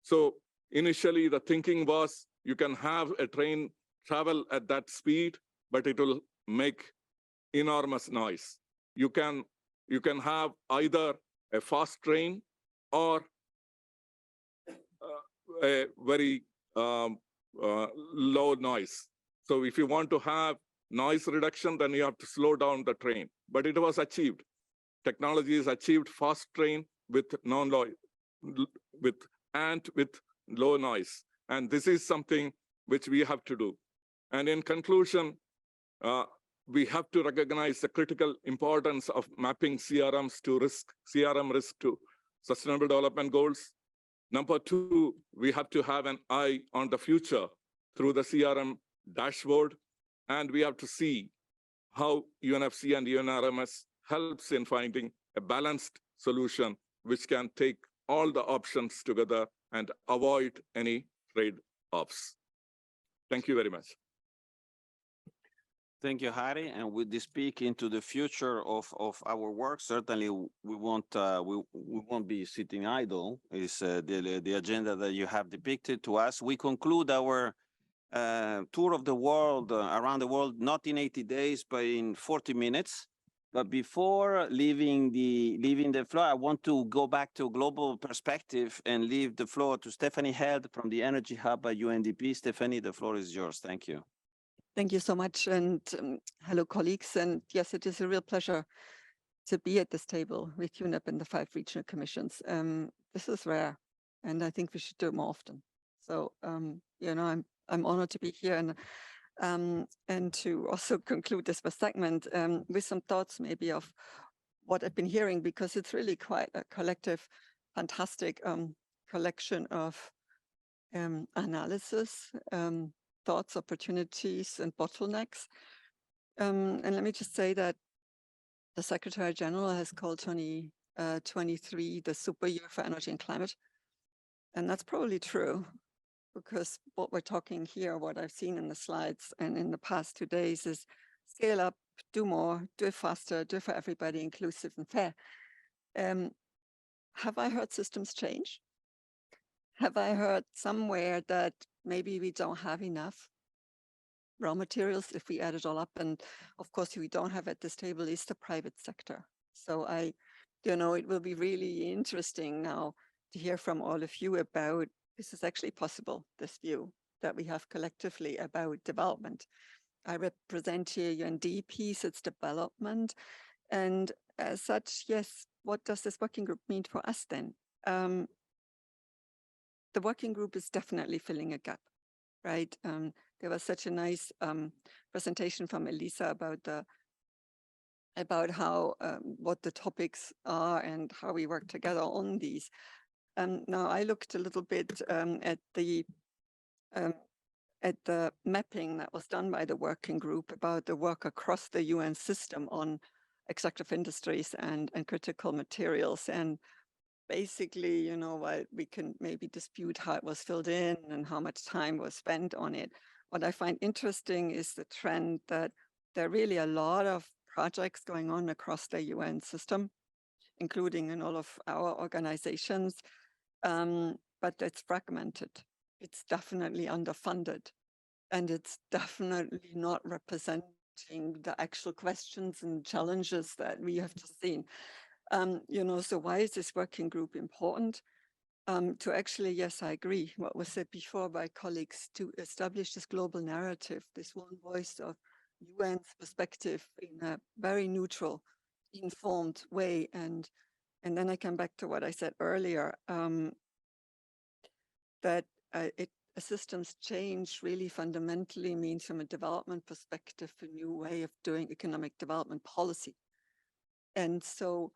So initially, the thinking was you can have a train travel at that speed, but it will make enormous noise. You can have either a fast train or a very low noise. So if you want to have noise reduction, then you have to slow down the train. But it was achieved. Technology is achieved fast train with non-noise, with low noise. And this is something which we have to do. And in conclusion, we have to recognize the critical importance of mapping CRM risk to sustainable development goals. Number two, we have to have an eye on the future through the CRM dashboard. And we have to see how UNFC and UNRMS helps in finding a balanced solution which can take all the options together and avoid any trade-offs. Thank you very much. Thank you, Hari. And with this peek into the future of our work, certainly we won't be sitting idle. Is the agenda that you have depicted to us. We conclude our tour of the world, around the world, not in 80 days, but in 40 minutes. But before leaving the floor, I want to go back to a global perspective and leave the floor to Stefanie Held from the Energy Hub at UNDP. Stefanie, the floor is yours. Thank you. Thank you so much. And hello, colleagues. And yes, it is a real pleasure to be at this table with UNEP and the 5 regional commissions. This is rare, and I think we should do it more often. So, you know, I'm honored to be here and to also conclude this first segment with some thoughts maybe of what I've been hearing, because it's really quite a collective, fantastic collection of analysis, thoughts, opportunities, and bottlenecks. And let me just say that the Secretary General has called 2023 the super year for energy and climate. And that's probably true, because what we're talking here, what I've seen in the slides and in the past 2 days is scale up, do more, do it faster, do it for everybody, inclusive and fair. Have I heard systems change? Have I heard somewhere that maybe we don't have enough raw materials if we add it all up? And of course, who we don't have at this table is the private sector. So it will be really interesting now to hear from all of you about this is actually possible, this view that we have collectively about development. I represent here UNDP, it's development. And as such, yes, what does this working group mean for us then? The working group is definitely filling a gap, right? There was such a nice presentation from Elisa about how what the topics are and how we work together on these. Now I looked a little bit at the mapping that was done by the working group about the work across the UN system on extractive industries and critical materials. And basically, you know, while we can maybe dispute how it was filled in and how much time was spent on it, what I find interesting is the trend that there are really a lot of projects going on across the UN system, including in all of our organizations, but it's fragmented. It's definitely underfunded, and it's definitely not representing the actual questions and challenges that we have just seen. You know, so why is this working group important? To actually, yes, I agree, what was said before by colleagues, to establish this global narrative, this one voice of UN's perspective in a very neutral, informed way. And then I come back to what I said earlier, that a systems change really fundamentally means, from a development perspective, a new way of doing economic development policy. And so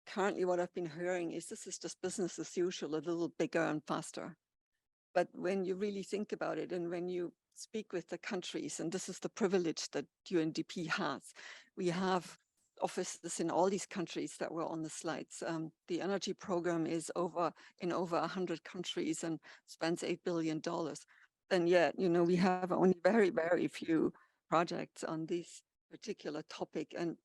currently what I've been hearing is this is just business as usual, a little bigger and faster. But when you really think about it, and when you speak with the countries, and this is the privilege that UNDP has, we have offices in all these countries that were on the slides. The energy program is in over 100 countries and spends $8 billion. And yet, you know, we have only very, very few projects on this particular topic. And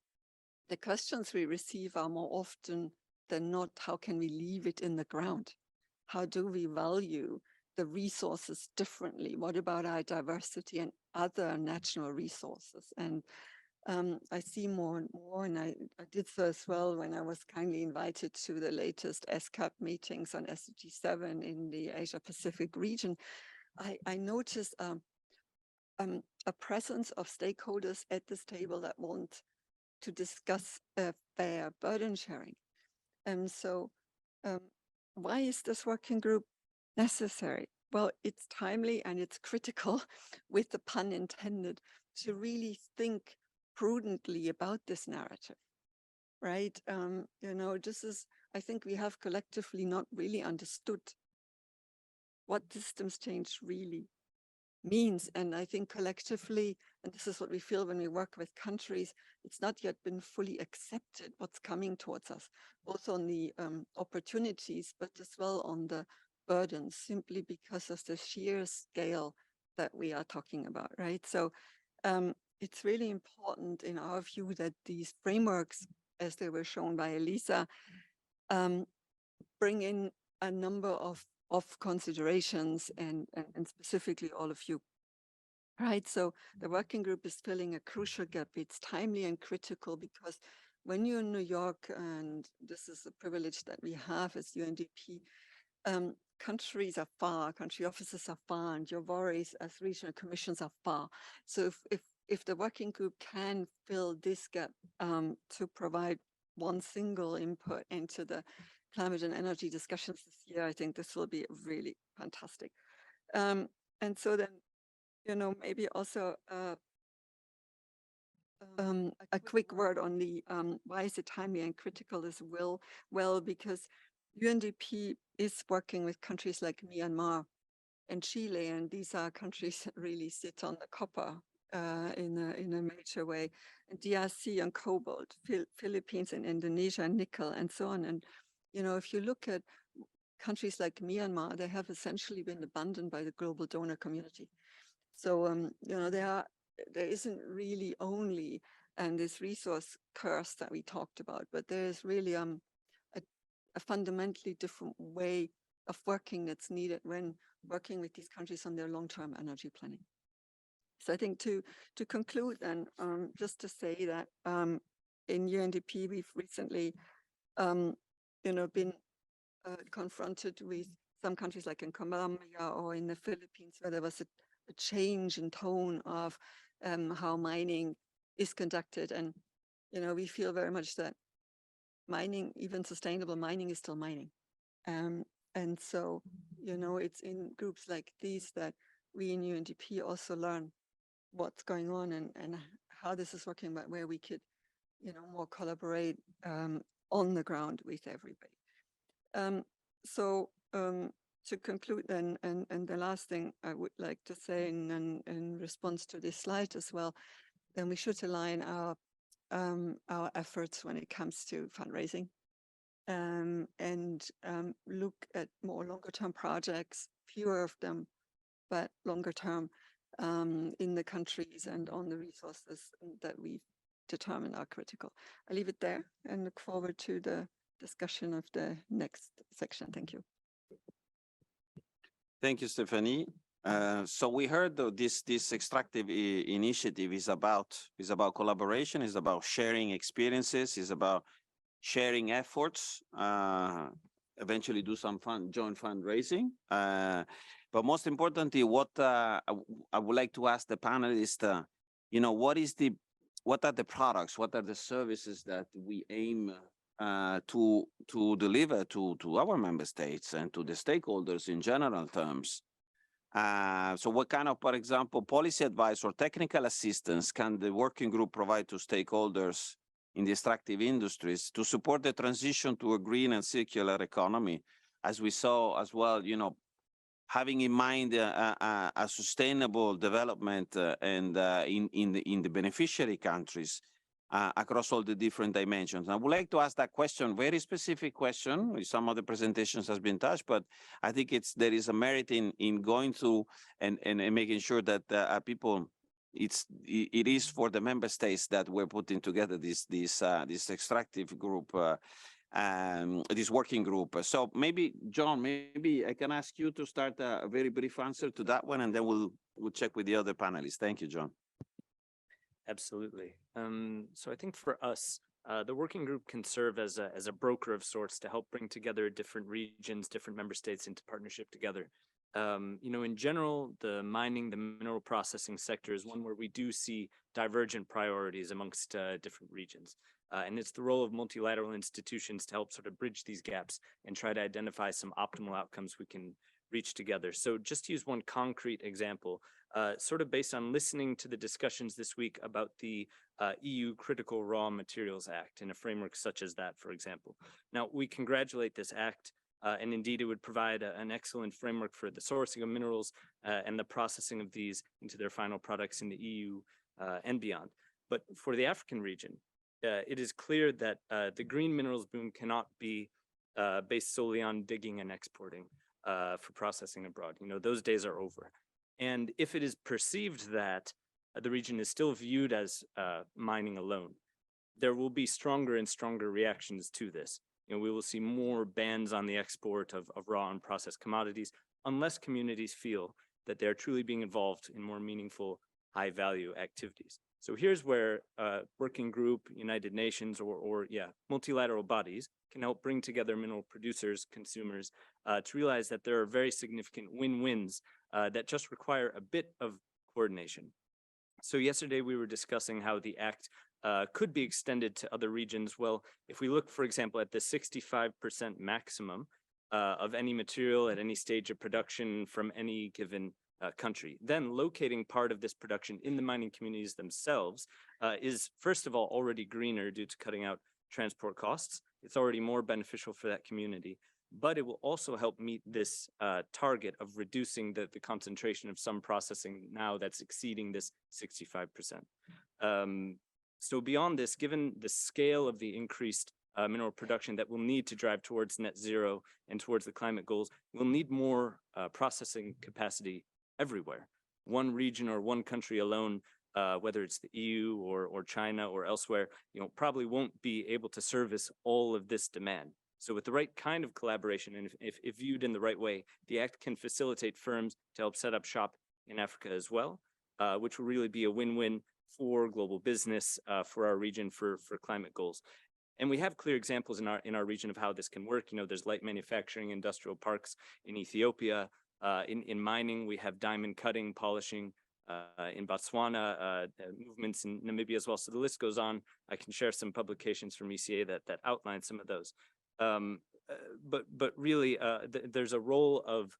the questions we receive are more often than not, how can we leave it in the ground? How do we value the resources differently? What about our diversity and other national resources? And I see more and more, and I did so as well when I was kindly invited to the latest ESCAP meetings on SDG 7 in the Asia Pacific region. I noticed a presence of stakeholders at this table that want to discuss fair burden sharing. And so why is this working group necessary? Well, it's timely and it's critical, with the pun intended, to really think prudently about this narrative, right? You know, I think we have collectively not really understood what systems change really means. And I think collectively, and this is what we feel when we work with countries, it's not yet been fully accepted what's coming towards us, both on the opportunities, but as well on the burdens, simply because of the sheer scale that we are talking about, right? So it's really important in our view that these frameworks, as they were shown by Elisa, bring in a number of considerations and specifically all of you, right? So the working group is filling a crucial gap. It's timely and critical because when you're in New York, and this is a privilege that we have as UNDP, countries are far, country offices are far, and your worries as regional commissions are far. So if the working group can fill this gap to provide one single input into the climate and energy discussions this year, I think this will be really fantastic. And so then, you know, maybe also a quick word on the why is it timely and critical as well? Well, because UNDP is working with countries like Myanmar and Chile, and these are countries that really sit on the copper in a major way, and DRC and cobalt, Philippines and Indonesia and nickel, and so on. And you know, if you look at countries like Myanmar, they have essentially been abandoned by the global donor community. So you know, there isn't really only this resource curse that we talked about, but there is really a fundamentally different way of working that's needed when working with these countries on their long-term energy planning. So I think to conclude, and just to say that in UNDP, we've recently, you know, been confronted with some countries like in Colombia or in the Philippines, where there was a change in tone of how mining is conducted. And, you know, we feel very much that mining, even sustainable mining, is still mining. And so, you know, it's in groups like these that we in UNDP also learn what's going on and how this is working, but where we could, you know, more collaborate on the ground with everybody. So to conclude then, and the last thing I would like to say in response to this slide as well, then we should align our efforts when it comes to fundraising and look at more longer term projects, fewer of them, but longer term in the countries and on the resources that we determine are critical. I leave it there and look forward to the discussion of the next section. Thank you. Thank you, Stefanie. So we heard this extractive initiative is about collaboration, is about sharing experiences, is about sharing efforts, eventually do some joint fundraising. But most importantly, what I would like to ask the panelists, you know, what are the products, what are the services that we aim to deliver to our member states and to the stakeholders in general terms? So what kind of, for example, policy advice or technical assistance can the working group provide to stakeholders in the extractive industries to support the transition to a green and circular economy, as we saw as well, you know, having in mind a sustainable development and in the beneficiary countries across all the different dimensions. I would like to ask that question, very specific question. Some of the presentations has been touched, but I think there is a merit in going through and making sure that people, it is for the member states that we're putting together this extractive group, this working group. So maybe, John, maybe I can ask you to start a very brief answer to that one, and then we'll check with the other panelists. Thank you, John. Absolutely. So I think for us, the working group can serve as a broker of sorts to help bring together different regions, different member states into partnership together. You know, in general, the mining, the mineral processing sector is one where we do see divergent priorities amongst different regions. And it's the role of multilateral institutions to help sort of bridge these gaps and try to identify some optimal outcomes we can reach together. So just to use one concrete example, sort of based on listening to the discussions this week about the EU Critical Raw Materials Act in a framework such as that, for example. Now, we congratulate this act, and indeed it would provide an excellent framework for the sourcing of minerals and the processing of these into their final products in the EU and beyond. But for the African region, it is clear that the green minerals boom cannot be based solely on digging and exporting for processing abroad. You know, those days are over. And if it is perceived that the region is still viewed as mining alone, there will be stronger and stronger reactions to this. You know, we will see more bans on the export of raw and processed commodities unless communities feel that they're truly being involved in more meaningful, high-value activities. So here's where working group, United Nations, or multilateral bodies can help bring together mineral producers, consumers, to realize that there are very significant win-wins that just require a bit of coordination. So yesterday we were discussing how the act could be extended to other regions. Well, if we look, for example, at the 65% maximum of any material at any stage of production from any given country, then locating part of this production in the mining communities themselves is, first of all, already greener due to cutting out transport costs. It's already more beneficial for that community, but it will also help meet this target of reducing the concentration of some processing now that's exceeding this 65%. So beyond this, given the scale of the increased mineral production that we'll need to drive towards net zero and towards the climate goals, we'll need more processing capacity everywhere. One region or one country alone, whether it's the EU or China or elsewhere, you know, probably won't be able to service all of this demand. So with the right kind of collaboration, and if viewed in the right way, the act can facilitate firms to help set up shop in Africa as well, which will really be a win-win for global business, for our region, for climate goals. And we have clear examples in our region of how this can work. You know, there's light manufacturing industrial parks in Ethiopia. In mining, we have diamond cutting, polishing in Botswana, movements in Namibia as well. So the list goes on. I can share some publications from ECA that outline some of those. But really, there's a role of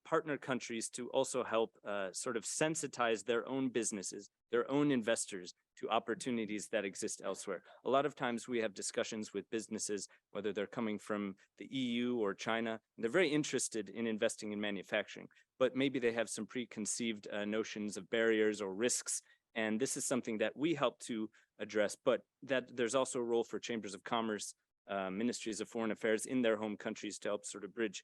partner countries to also help sort of sensitize their own businesses, their own investors to opportunities that exist elsewhere. A lot of times we have discussions with businesses, whether they're coming from the EU or China, and they're very interested in investing in manufacturing, but maybe they have some preconceived notions of barriers or risks. And this is something that we help to address, but that there's also a role for chambers of commerce, ministries of foreign affairs in their home countries to help sort of bridge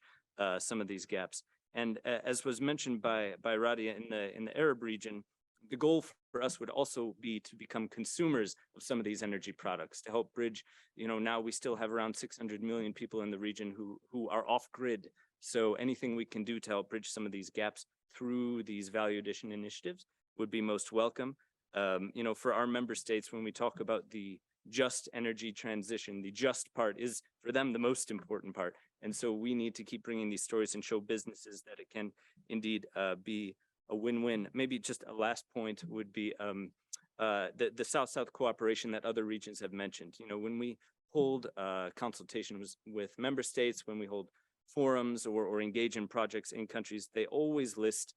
some of these gaps. And as was mentioned by Radia in the Arab region, the goal for us would also be to become consumers of some of these energy products to help bridge. Now we still have around 600 million people in the region who are off grid. So anything we can do to help bridge some of these gaps through these value addition initiatives would be most welcome. For our member states, when we talk about the just energy transition, the just part is for them the most important part. And so we need to keep bringing these stories and show businesses that it can indeed be a win-win. Maybe just a last point would be the South-South cooperation that other regions have mentioned. When we hold consultations with member states, when we hold forums or engage in projects in countries, they always list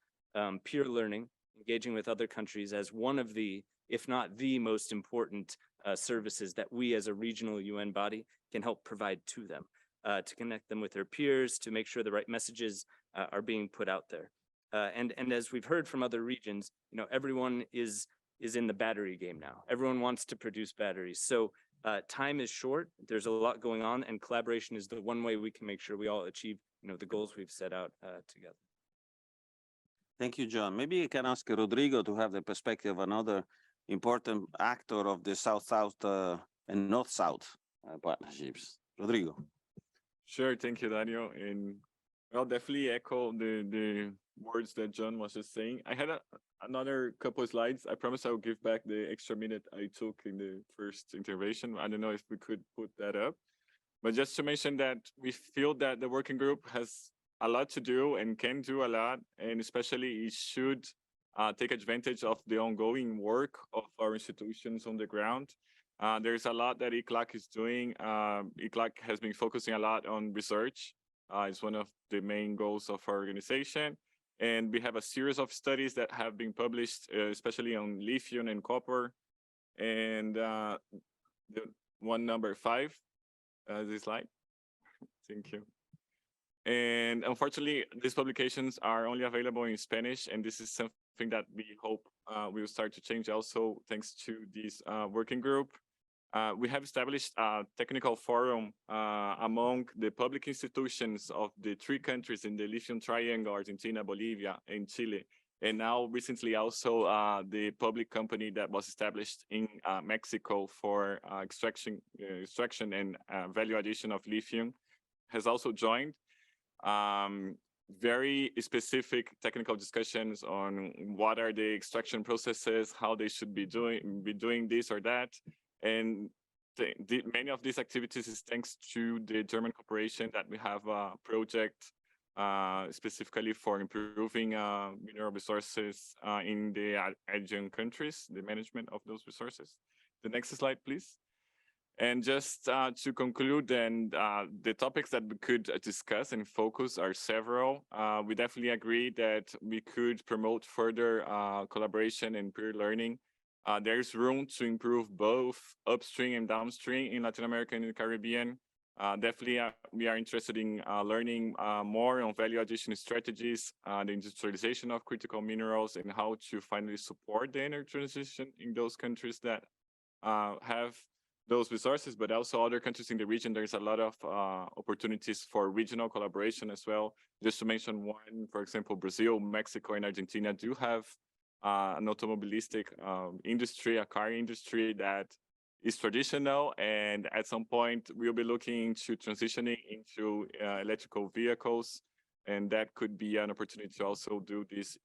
peer learning, engaging with other countries as one of the, if not the most important services that we as a regional UN body can help provide to them, to connect them with their peers, to make sure the right messages are being put out there. And as we've heard from other regions, everyone is in the battery game now. Everyone wants to produce batteries. So time is short. There's a lot going on, and collaboration is the one way we can make sure we all achieve, the goals we've set out together. Thank you, John. Maybe you can ask Rodrigo to have the perspective of another important actor of the South-South and North-South partnerships. Rodrigo. Sure, thank you, Dario. And I'll definitely echo the words that John was just saying. I had another couple of slides. I promise I'll give back the extra minute I took in the first intervention. I don't know if we could put that up. But just to mention that we feel that the working group has a lot to do and can do a lot, and especially it should take advantage of the ongoing work of our institutions on the ground. There's a lot that EGRM is doing. EGRM has been focusing a lot on research. It's one of the main goals of our organization. And we have a series of studies that have been published, especially on lithium and copper. And the one number 5, this slide. Thank you. And unfortunately, these publications are only available in Spanish, and this is something that we hope will start to change also thanks to this working group. We have established a technical forum among the public institutions of the 3 countries in the lithium triangle, Argentina, Bolivia, and Chile. And now recently also the public company that was established in Mexico for extraction and value addition of lithium has also joined. Very specific technical discussions on what are the extraction processes, how they should be doing this or that. And many of these activities is thanks to the German corporation that we have a project specifically for improving mineral resources in the adjacent countries, the management of those resources. The next slide, please. And just to conclude, then the topics that we could discuss and focus are several. We definitely agree that we could promote further collaboration and peer learning. There's room to improve both upstream and downstream in Latin America and the Caribbean. Definitely, we are interested in learning more on value addition strategies, the industrialization of critical minerals, and how to finally support the energy transition in those countries that have those resources, but also other countries in the region. There's a lot of opportunities for regional collaboration as well. Just to mention one, for example, Brazil, Mexico, and Argentina do have an automobilistic industry, a car industry that is traditional, and at some point we'll be looking to transitioning into electrical vehicles, and that could be an opportunity to also do this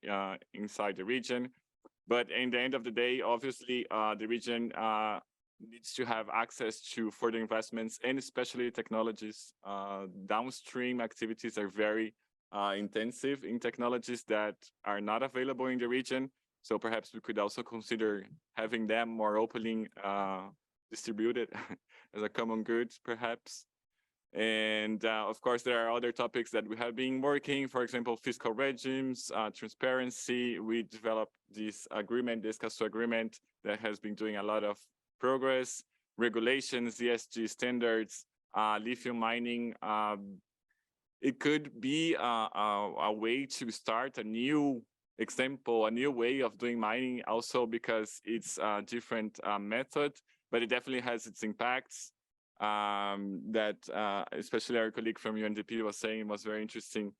inside the region. But in the end of the day, obviously, the region needs to have access to further investments and especially technologies. Downstream activities are very intensive in technologies that are not available in the region. So perhaps we could also consider having them more openly distributed as a common good, perhaps. And of course, there are other topics that we have been working, for example, fiscal regimes, transparency. We developed this agreement, this CASO agreement that has been doing a lot of progress, regulations, ESG standards, lithium mining. It could be a way to start a new example, a new way of doing mining also because it's a different method, but it definitely has its impacts. That especially our colleague from UNDP was saying was very interesting.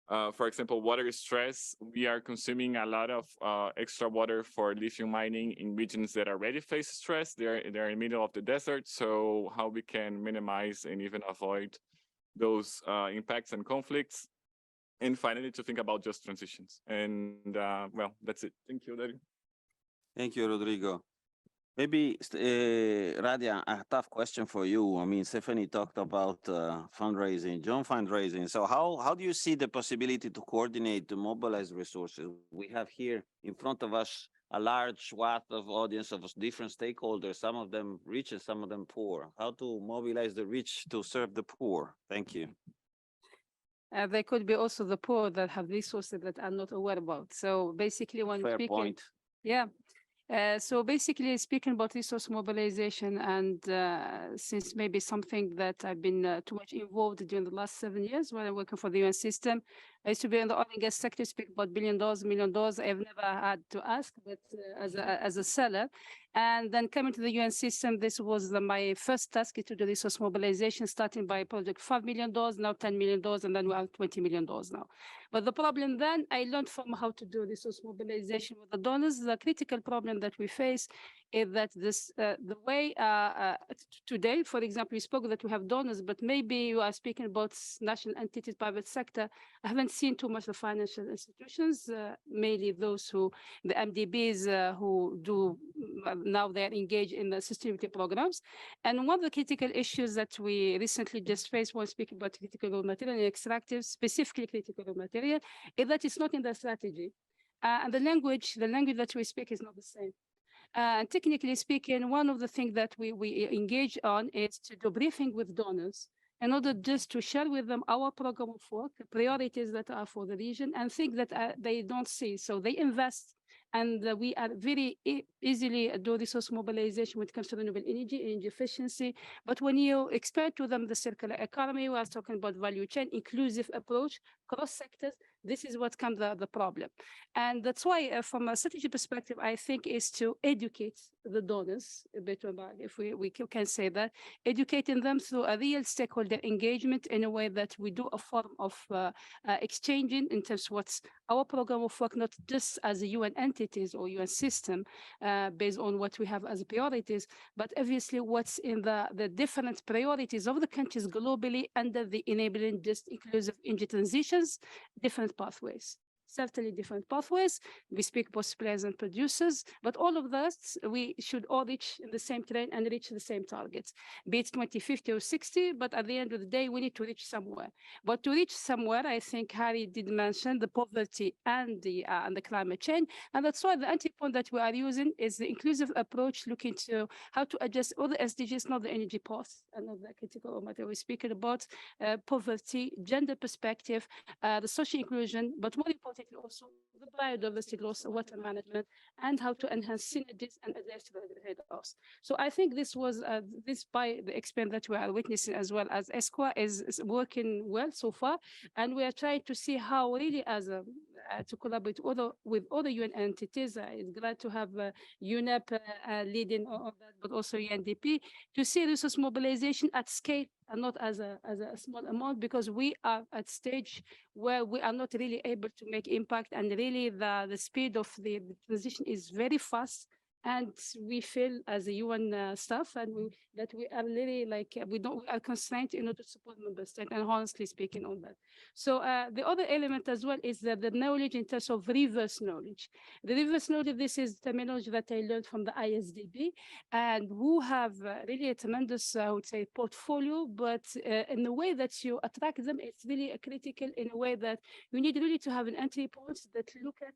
For example, water stress. We are consuming a lot of extra water for lithium mining in regions that already face stress. They're in the middle of the desert. So how we can minimize and even avoid those impacts and conflicts. And finally, to think about just transitions. And well, that's it. Thank you, Dario. Thank you, Rodrigo. Maybe, Radia, a tough question for you. I mean, Stefanie talked about fundraising, joint fundraising. So how do you see the possibility to coordinate, to mobilize resources? We have here in front of us a large swath of audience of different stakeholders, some of them rich and some of them poor. How to mobilize the rich to serve the poor? Thank you. There could be also the poor that have resources that are not aware about. So basically, when Fair speaking, point. yeah. So basically speaking about resource mobilization, and since maybe something that I've been too much involved during the last 7 years when I'm working for the UN system, I used to be in the oil and gas sector, speak about $1 billion, $1 million. I've never had to ask, but as a seller. And then coming to the UN system, this was my first task to do resource mobilization, starting by a project $5 million, now $10 million, and then we have $20 million now. But the problem then, I learned from how to do resource mobilization with the donors. The critical problem that we face is that this the way today, for example, we spoke that we have donors, but maybe you are speaking about national entities, private sector. I haven't seen too much the financial institutions, mainly those who, the MDBs who do, now they're engaged in the sustainability programs. And one of the critical issues that we recently just faced when speaking about critical raw material and extractive, specifically critical raw material, is that it's not in the strategy. And the language that we speak is not the same. And technically speaking, one of the things that we engage on is to do briefing with donors in order just to share with them our program of work, priorities that are for the region, and things that they don't see. So they invest, and we are very easily do resource mobilization when it comes to renewable energy efficiency. But when you explain to them the circular economy, we are talking about value chain, inclusive approach, cross sectors. This is what comes the problem. And that's why from a strategy perspective, I think is to educate the donors a bit about, if we can say that, educating them through a real stakeholder engagement in a way that we do a form of exchanging in terms of what's our program of work, not just as a UN entities or UN system based on what we have as priorities, but obviously what's in the different priorities of the countries globally under the enabling just inclusive energy transitions, different pathways. Certainly different pathways. We speak about suppliers and producers, but all of those, we should all reach in the same train and reach the same targets, be it 2050 or 60, but at the end of the day, we need to reach somewhere. But to reach somewhere, I think Harry did mention the poverty and the climate change, and that's why the anti-point that we are using is the inclusive approach, looking to how to adjust all the SDGs, not the energy part, and not the critical matter. We're speaking about poverty, gender perspective, the social inclusion, but more importantly, also the biodiversity loss, water management, and how to enhance synergies and address the trade-offs. So I think this was this by the experience that we are witnessing, as well as ESCWA is working well so far, and we are trying to see how really as a to collaborate with other UN entities. I'm glad to have UNEP leading on that, but also UNDP, to see resource mobilization at scale and not as a small amount, because we are at stage where we are not really able to make impact, and really the speed of the transition is very fast. And we feel as a UN staff and that we are really like, we are constrained in order to support member states, and honestly speaking on that. So the other element as well is that the knowledge in terms of reverse knowledge. The reverse knowledge, this is terminology that I learned from the ISDB, and who have really a tremendous, I would say, portfolio, but in the way that you attract them, it's really critical in a way that you need really to have an entry point that look at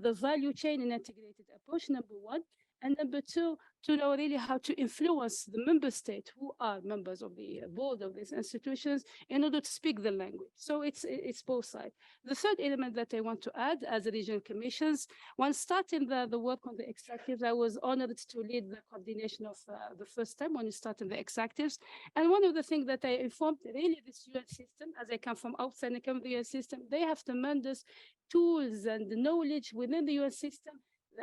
the value chain in integrated approach, number one, And number two, to know really how to influence the member state who are members of the board of these institutions in order to speak the language. So it's both sides. The third element that I want to add as regional commissions, when starting the work on the extractives, I was honored to lead the coordination of the first time when you started the extractives. And one of the things that I informed really this UN system, as I come from outside and I come from the UN system, they have tremendous tools and knowledge within the UN system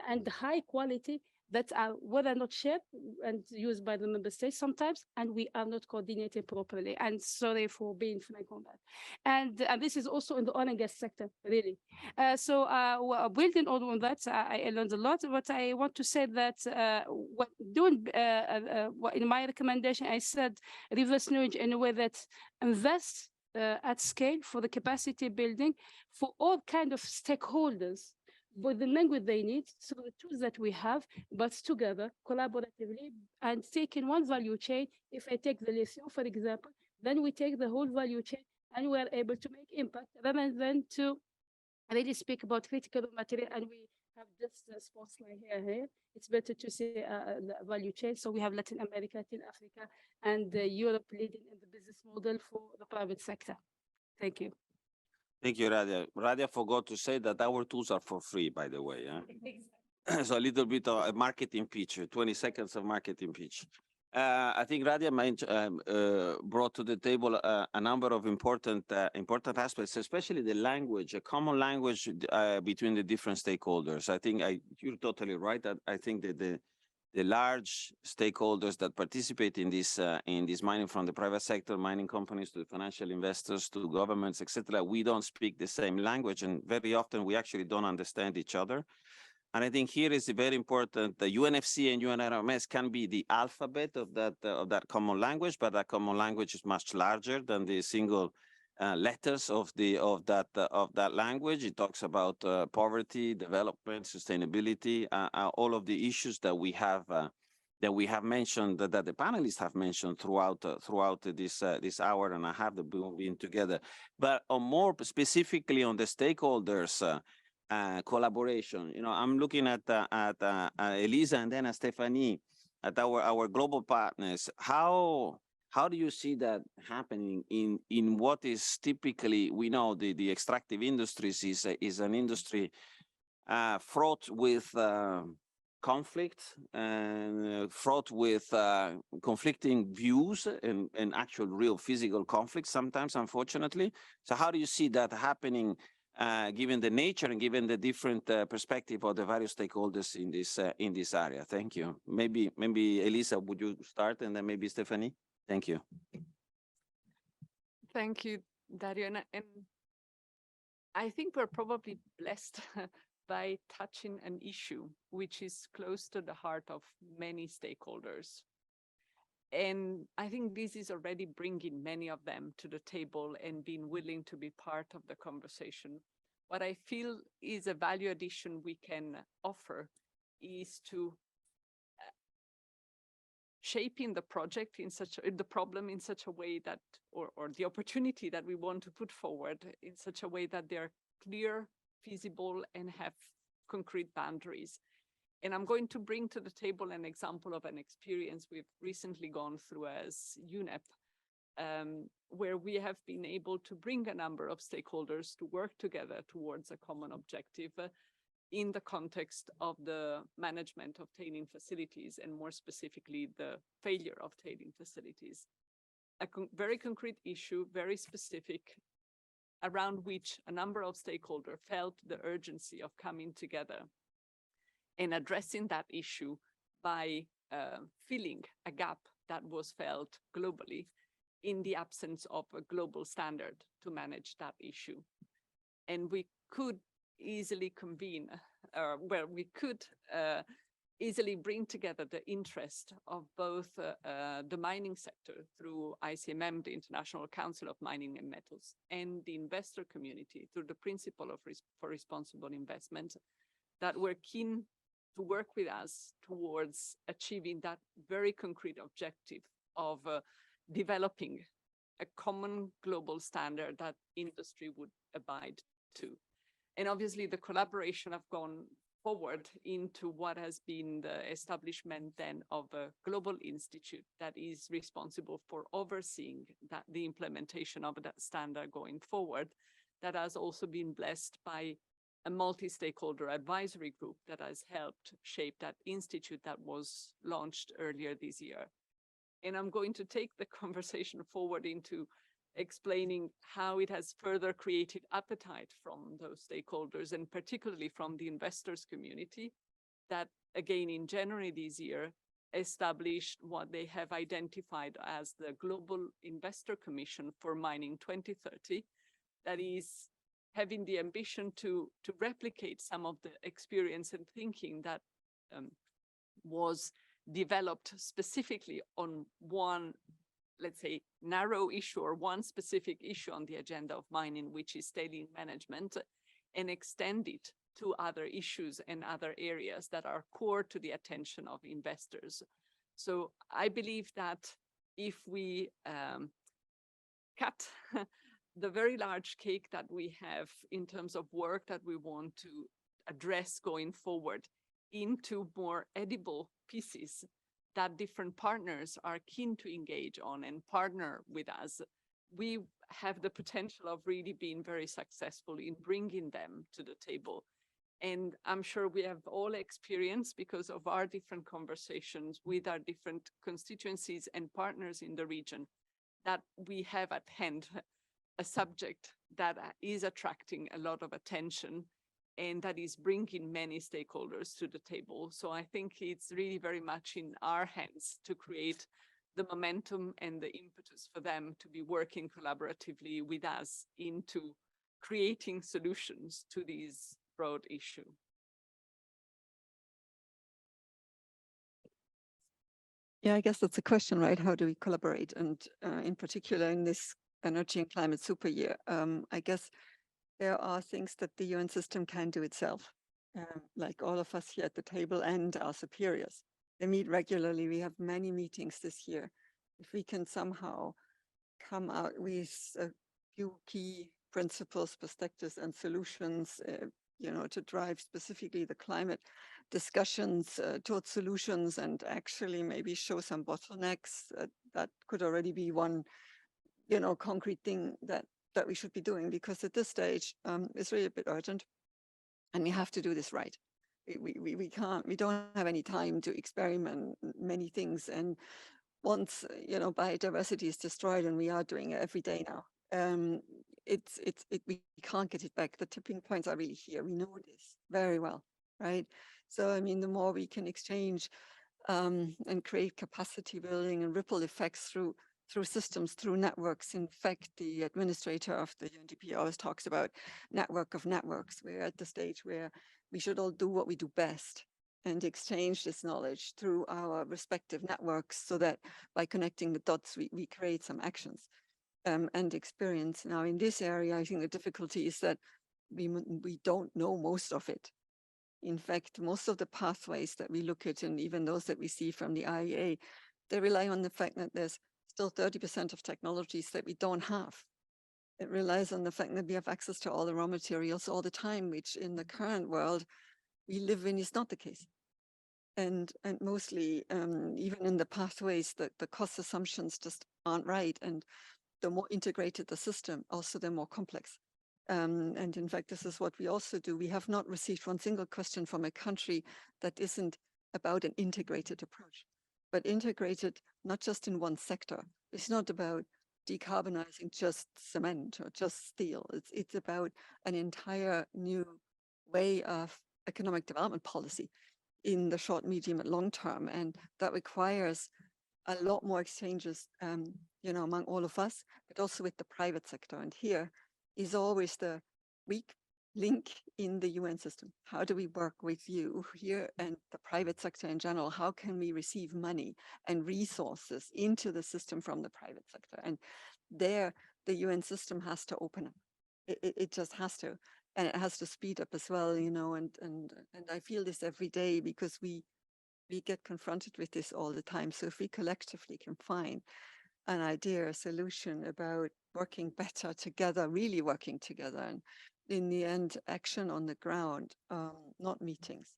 and high quality that are whether not shared and used by the member states sometimes, and we are not coordinated properly. And sorry for being frank on that. And this is also in the oil and gas sector, really. Building on that, I learned a lot, but I want to say that in my recommendation, I said reverse knowledge in a way that invest at scale for the capacity building for all kind of stakeholders with the language they need, so the tools that we have, but together, collaboratively, and taking one value chain. If I take the lithium, for example, then we take the whole value chain and we are able to make impact rather than to really speak about critical material and we have just a spotlight here. It's better to say the value chain. So we have Latin America, Latin Africa, and Europe leading in the business model for the private sector. Thank you. Thank you, Radia. Radia forgot to say that our tools are for free, by the way. So a little bit of a marketing pitch, 20 seconds of marketing pitch. I think Radia brought to the table a number of important aspects, especially the language, a common language between the different stakeholders. I think you're totally right. That I think that the large stakeholders that participate in this mining, from the private sector, mining companies, to the financial investors, to governments, etc., we don't speak the same language, and very often we actually don't understand each other. And I think here is very important. The UNFC and UNRMS can be the alphabet of that common language, but that common language is much larger than the single letters of that language. It talks about poverty, development, sustainability, all of the issues that we have mentioned, that the panelists have mentioned throughout this hour and a half that we've been together. But more specifically on the stakeholders. Collaboration. I'm looking at Elisa and then at Stefanie, at our global partners. How do you see that happening in what is typically, we know the extractive industries is an industry fraught with conflict and fraught with conflicting views and actual real physical conflicts sometimes, unfortunately. So how do you see that happening? Given the nature and given the different perspective of the various stakeholders in this area. Thank you. Maybe Elisa, would you start, and then maybe Stefanie? Thank you. Thank you, Dario. And I think we're probably blessed by touching an issue which is close to the heart of many stakeholders. And I think this is already bringing many of them to the table and being willing to be part of the conversation. What I feel is a value addition we can offer is to shaping the project the problem in such a way that, or the opportunity that we want to put forward in such a way that they're clear, feasible, and have concrete boundaries. And I'm going to bring to the table an example of an experience we've recently gone through as UNEP, where we have been able to bring a number of stakeholders to work together towards a common objective in the context of the management of tailing facilities, and more specifically, the failure of tailing facilities. A very concrete issue, very specific, around which a number of stakeholders felt the urgency of coming together and addressing that issue by filling a gap that was felt globally in the absence of a global standard to manage that issue. And we could easily convene, we could easily bring together the interest of both the mining sector through ICMM, the International Council of Mining and Metals, and the investor community through the principle of for responsible investment, that were keen to work with us towards achieving that very concrete objective of developing a common global standard that industry would abide to. And obviously the collaboration have gone forward into what has been the establishment then of a global institute that is responsible for overseeing that the implementation of that standard going forward, that has also been blessed by a multi-stakeholder advisory group that has helped shape that institute that was launched earlier this year. And I'm going to take the conversation forward into explaining how it has further created appetite from those stakeholders, and particularly from the investors community, that again in January this year established what they have identified as the Global Investor Commission for Mining 2030, that is having the ambition to replicate some of the experience and thinking that was developed specifically on one, let's say, narrow issue or one specific issue on the agenda of mining, which is tailing management, and extend it to other issues and other areas that are core to the attention of investors. So I believe that if we cut the very large cake that we have in terms of work that we want to address going forward into more edible pieces that different partners are keen to engage on and partner with us, we have the potential of really being very successful in bringing them to the table. And I'm sure we have all experienced, because of our different conversations with our different constituencies and partners in the region, that we have at hand a subject that is attracting a lot of attention and that is bringing many stakeholders to the table. So I think it's really very much in our hands to create the momentum and the impetus for them to be working collaboratively with us into creating solutions to these broad issues. Yeah, I guess that's a question, right? How do we collaborate? And in particular in this energy and climate super year, I guess there are things that the UN system can do itself, like all of us here at the table and our superiors. They meet regularly. We have many meetings this year. If we can somehow come out with a few key principles, perspectives, and solutions, you know, to drive specifically the climate discussions towards solutions, and actually maybe show some bottlenecks, that could already be one, you know, concrete thing that we should be doing, because at this stage it's really a bit urgent and we have to do this right. We don't have any time to experiment many things, and once, you know, biodiversity is destroyed, and we are doing it every day now, we can't get it back. The tipping points are really here. We know this very well, right? So I mean, the more we can exchange and create capacity building and ripple effects through systems, through networks. In fact, the administrator of the UNDP always talks about network of networks. We're at the stage where we should all do what we do best and exchange this knowledge through our respective networks, so that by connecting the dots, we create some actions and experience. Now, in this area, I think the difficulty is that we don't know most of it. In fact, most of the pathways that we look at, and even those that we see from the IEA, they rely on the fact that there's still 30% of technologies that we don't have. It relies on the fact that we have access to all the raw materials all the time, which in the current world we live in is not the case. And mostly, even in the pathways, the cost assumptions just aren't right. And the more integrated the system, also the more complex. And in fact, this is what we also do. We have not received one single question from a country that isn't about an integrated approach, but integrated not just in one sector. It's not about decarbonizing just cement or just steel. It's about an entire new way of economic development policy in the short, medium, and long term. And that requires a lot more exchanges, you know, among all of us, but also with the private sector. And here is always the weak link in the UN system. How do we work with you here and the private sector in general? How can we receive money and resources into the system from the private sector? And there, the UN system has to open up. It just has to, and it has to speed up as well, you know. And I feel this every day, because we get confronted with this all the time. So if we collectively can find an idea, a solution about working better together, really working together, and in the end, action on the ground, not meetings,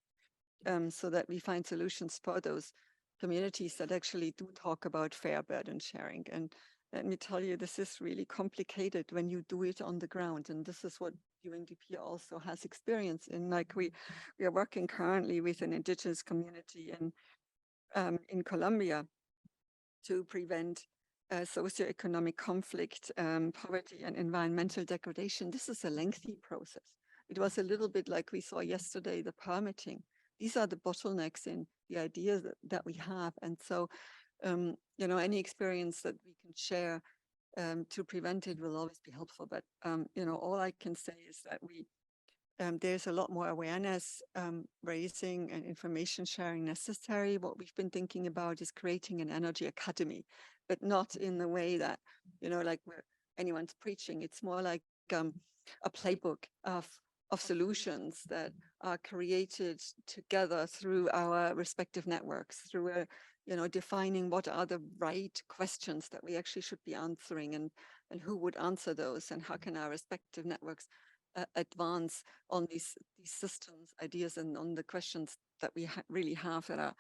so that we find solutions for those communities that actually do talk about fair burden sharing. And let me tell you, this is really complicated when you do it on the ground. And this is what UNDP also has experience in. Like we are working currently with an indigenous community in Colombia to prevent socioeconomic conflict, poverty, and environmental degradation. This is a lengthy process. It was a little bit like we saw yesterday, the permitting. These are the bottlenecks in the ideas that we have. And so, you know, any experience that we can share to prevent it will always be helpful. But, you know, all I can say is that there's a lot more awareness raising and information sharing necessary. What we've been thinking about is creating an energy academy, but not in the way that, you know, like where anyone's preaching. It's more like a playbook of solutions that are created together through our respective networks, through you know, defining what are the right questions that we actually should be answering, and who would answer those, and how can our respective networks advance on these systems, ideas, and on the questions that we really have that are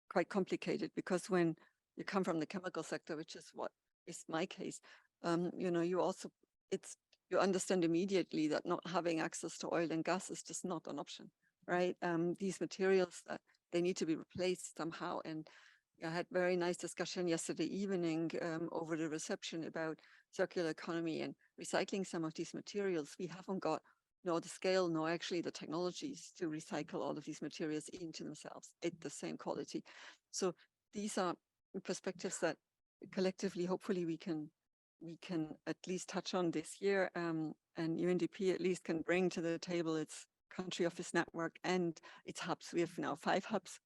quite complicated. Because when you come from the chemical sector, which is what is my case, you know, you also, you understand immediately that not having access to oil and gas is just not an option, right? These materials, they need to be replaced somehow. And I had very nice discussion yesterday evening over the reception about circular economy and recycling some of these materials. We haven't got nor the scale, nor actually the technologies to recycle all of these materials into themselves at the same quality. So these are perspectives that collectively, hopefully, we can at least touch on this year, and UNDP at least can bring to the table its country office network and its hubs. We have now 5 hubs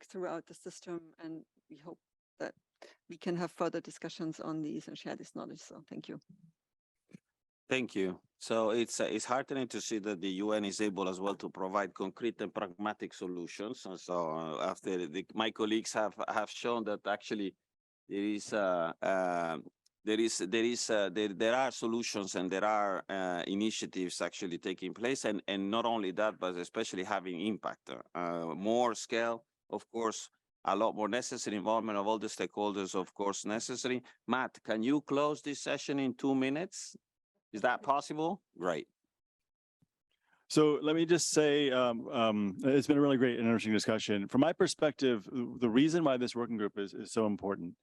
throughout the system, and we hope that we can have further discussions on these and share this knowledge. So thank you. Thank you. So it's heartening to see that the UN is able as well to provide concrete and pragmatic solutions. And so after my colleagues have shown that actually there are solutions and there are initiatives actually taking place, and not only that, but especially having impact, more scale, of course, a lot more necessary, involvement of all the stakeholders, of course, necessary. Matt, can you close this session in 2 minutes? Is that possible? Great. So let me just say, it's been a really great and interesting discussion. From my perspective, the reason why this working group is so important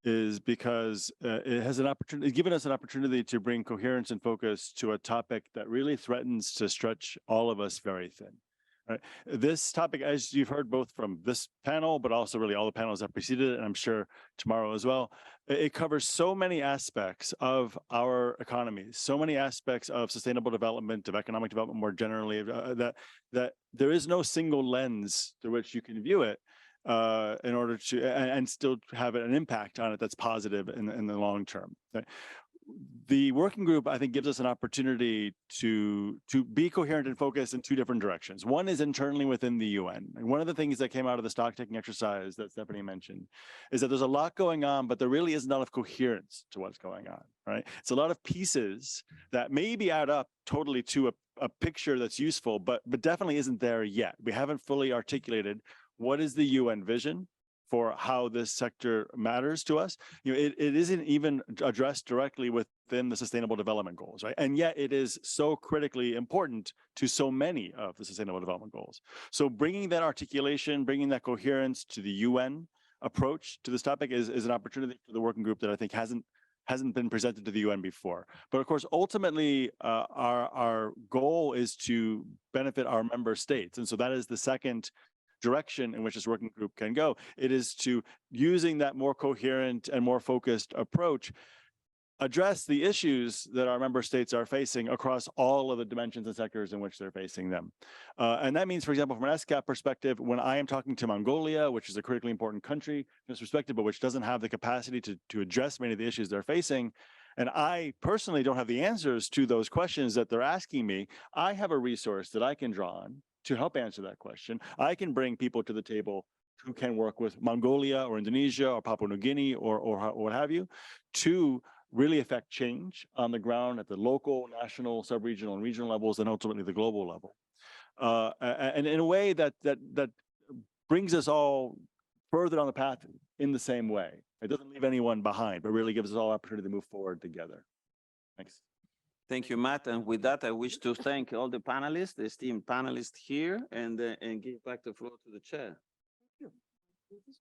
is because it has an opportunity, given us an opportunity to bring coherence and focus to a topic that really threatens to stretch all of us very thin. Right? This topic, as you've heard both from this panel, but also really all the panels that preceded it, and I'm sure tomorrow as well, it covers so many aspects of our economy, so many aspects of sustainable development, of economic development more generally, that there is no single lens through which you can view it in order to, and still have an impact on it that's positive in the long term. Okay? The working group, I think, gives us an opportunity to be coherent and focused in 2 different directions. One is internally within the UN. And one of the things that came out of the stock-taking exercise that Stefanie mentioned is that there's a lot going on, but there really isn't a lot of coherence to what's going on, right? It's a lot of pieces that maybe add up totally to a picture that's useful, but definitely isn't there yet. We haven't fully articulated what is the UN vision for how this sector matters to us. You know, it isn't even addressed directly within the Sustainable Development Goals, right? And yet it is so critically important to so many of the Sustainable Development Goals. So bringing that articulation, bringing that coherence to the UN approach to this topic is an opportunity for the working group that I think hasn't been presented to the UN before. But of course, ultimately, our goal is to benefit our member states. And so that is the second direction in which this working group can go. It is to, using that more coherent and more focused approach, address the issues that our member states are facing across all of the dimensions and sectors in which they're facing them. And that means, for example, from an ESCAP perspective, when I am talking to Mongolia, which is a critically important country in this perspective, but which doesn't have the capacity to address many of the issues they're facing, and I personally don't have the answers to those questions that they're asking me, I have a resource that I can draw on to help answer that question. I can bring people to the table who can work with Mongolia or Indonesia or Papua New Guinea or what have you to really affect change on the ground at the local, national, sub-regional, and regional levels, and ultimately the global level. And in a way that brings us all further on the path in the same way. It doesn't leave anyone behind, but really gives us all opportunity to move forward together. Thanks. Thank you, Matt. And with that, I wish to thank all the panelists, the esteemed panelists here, and give back the floor to the chair. Thank you.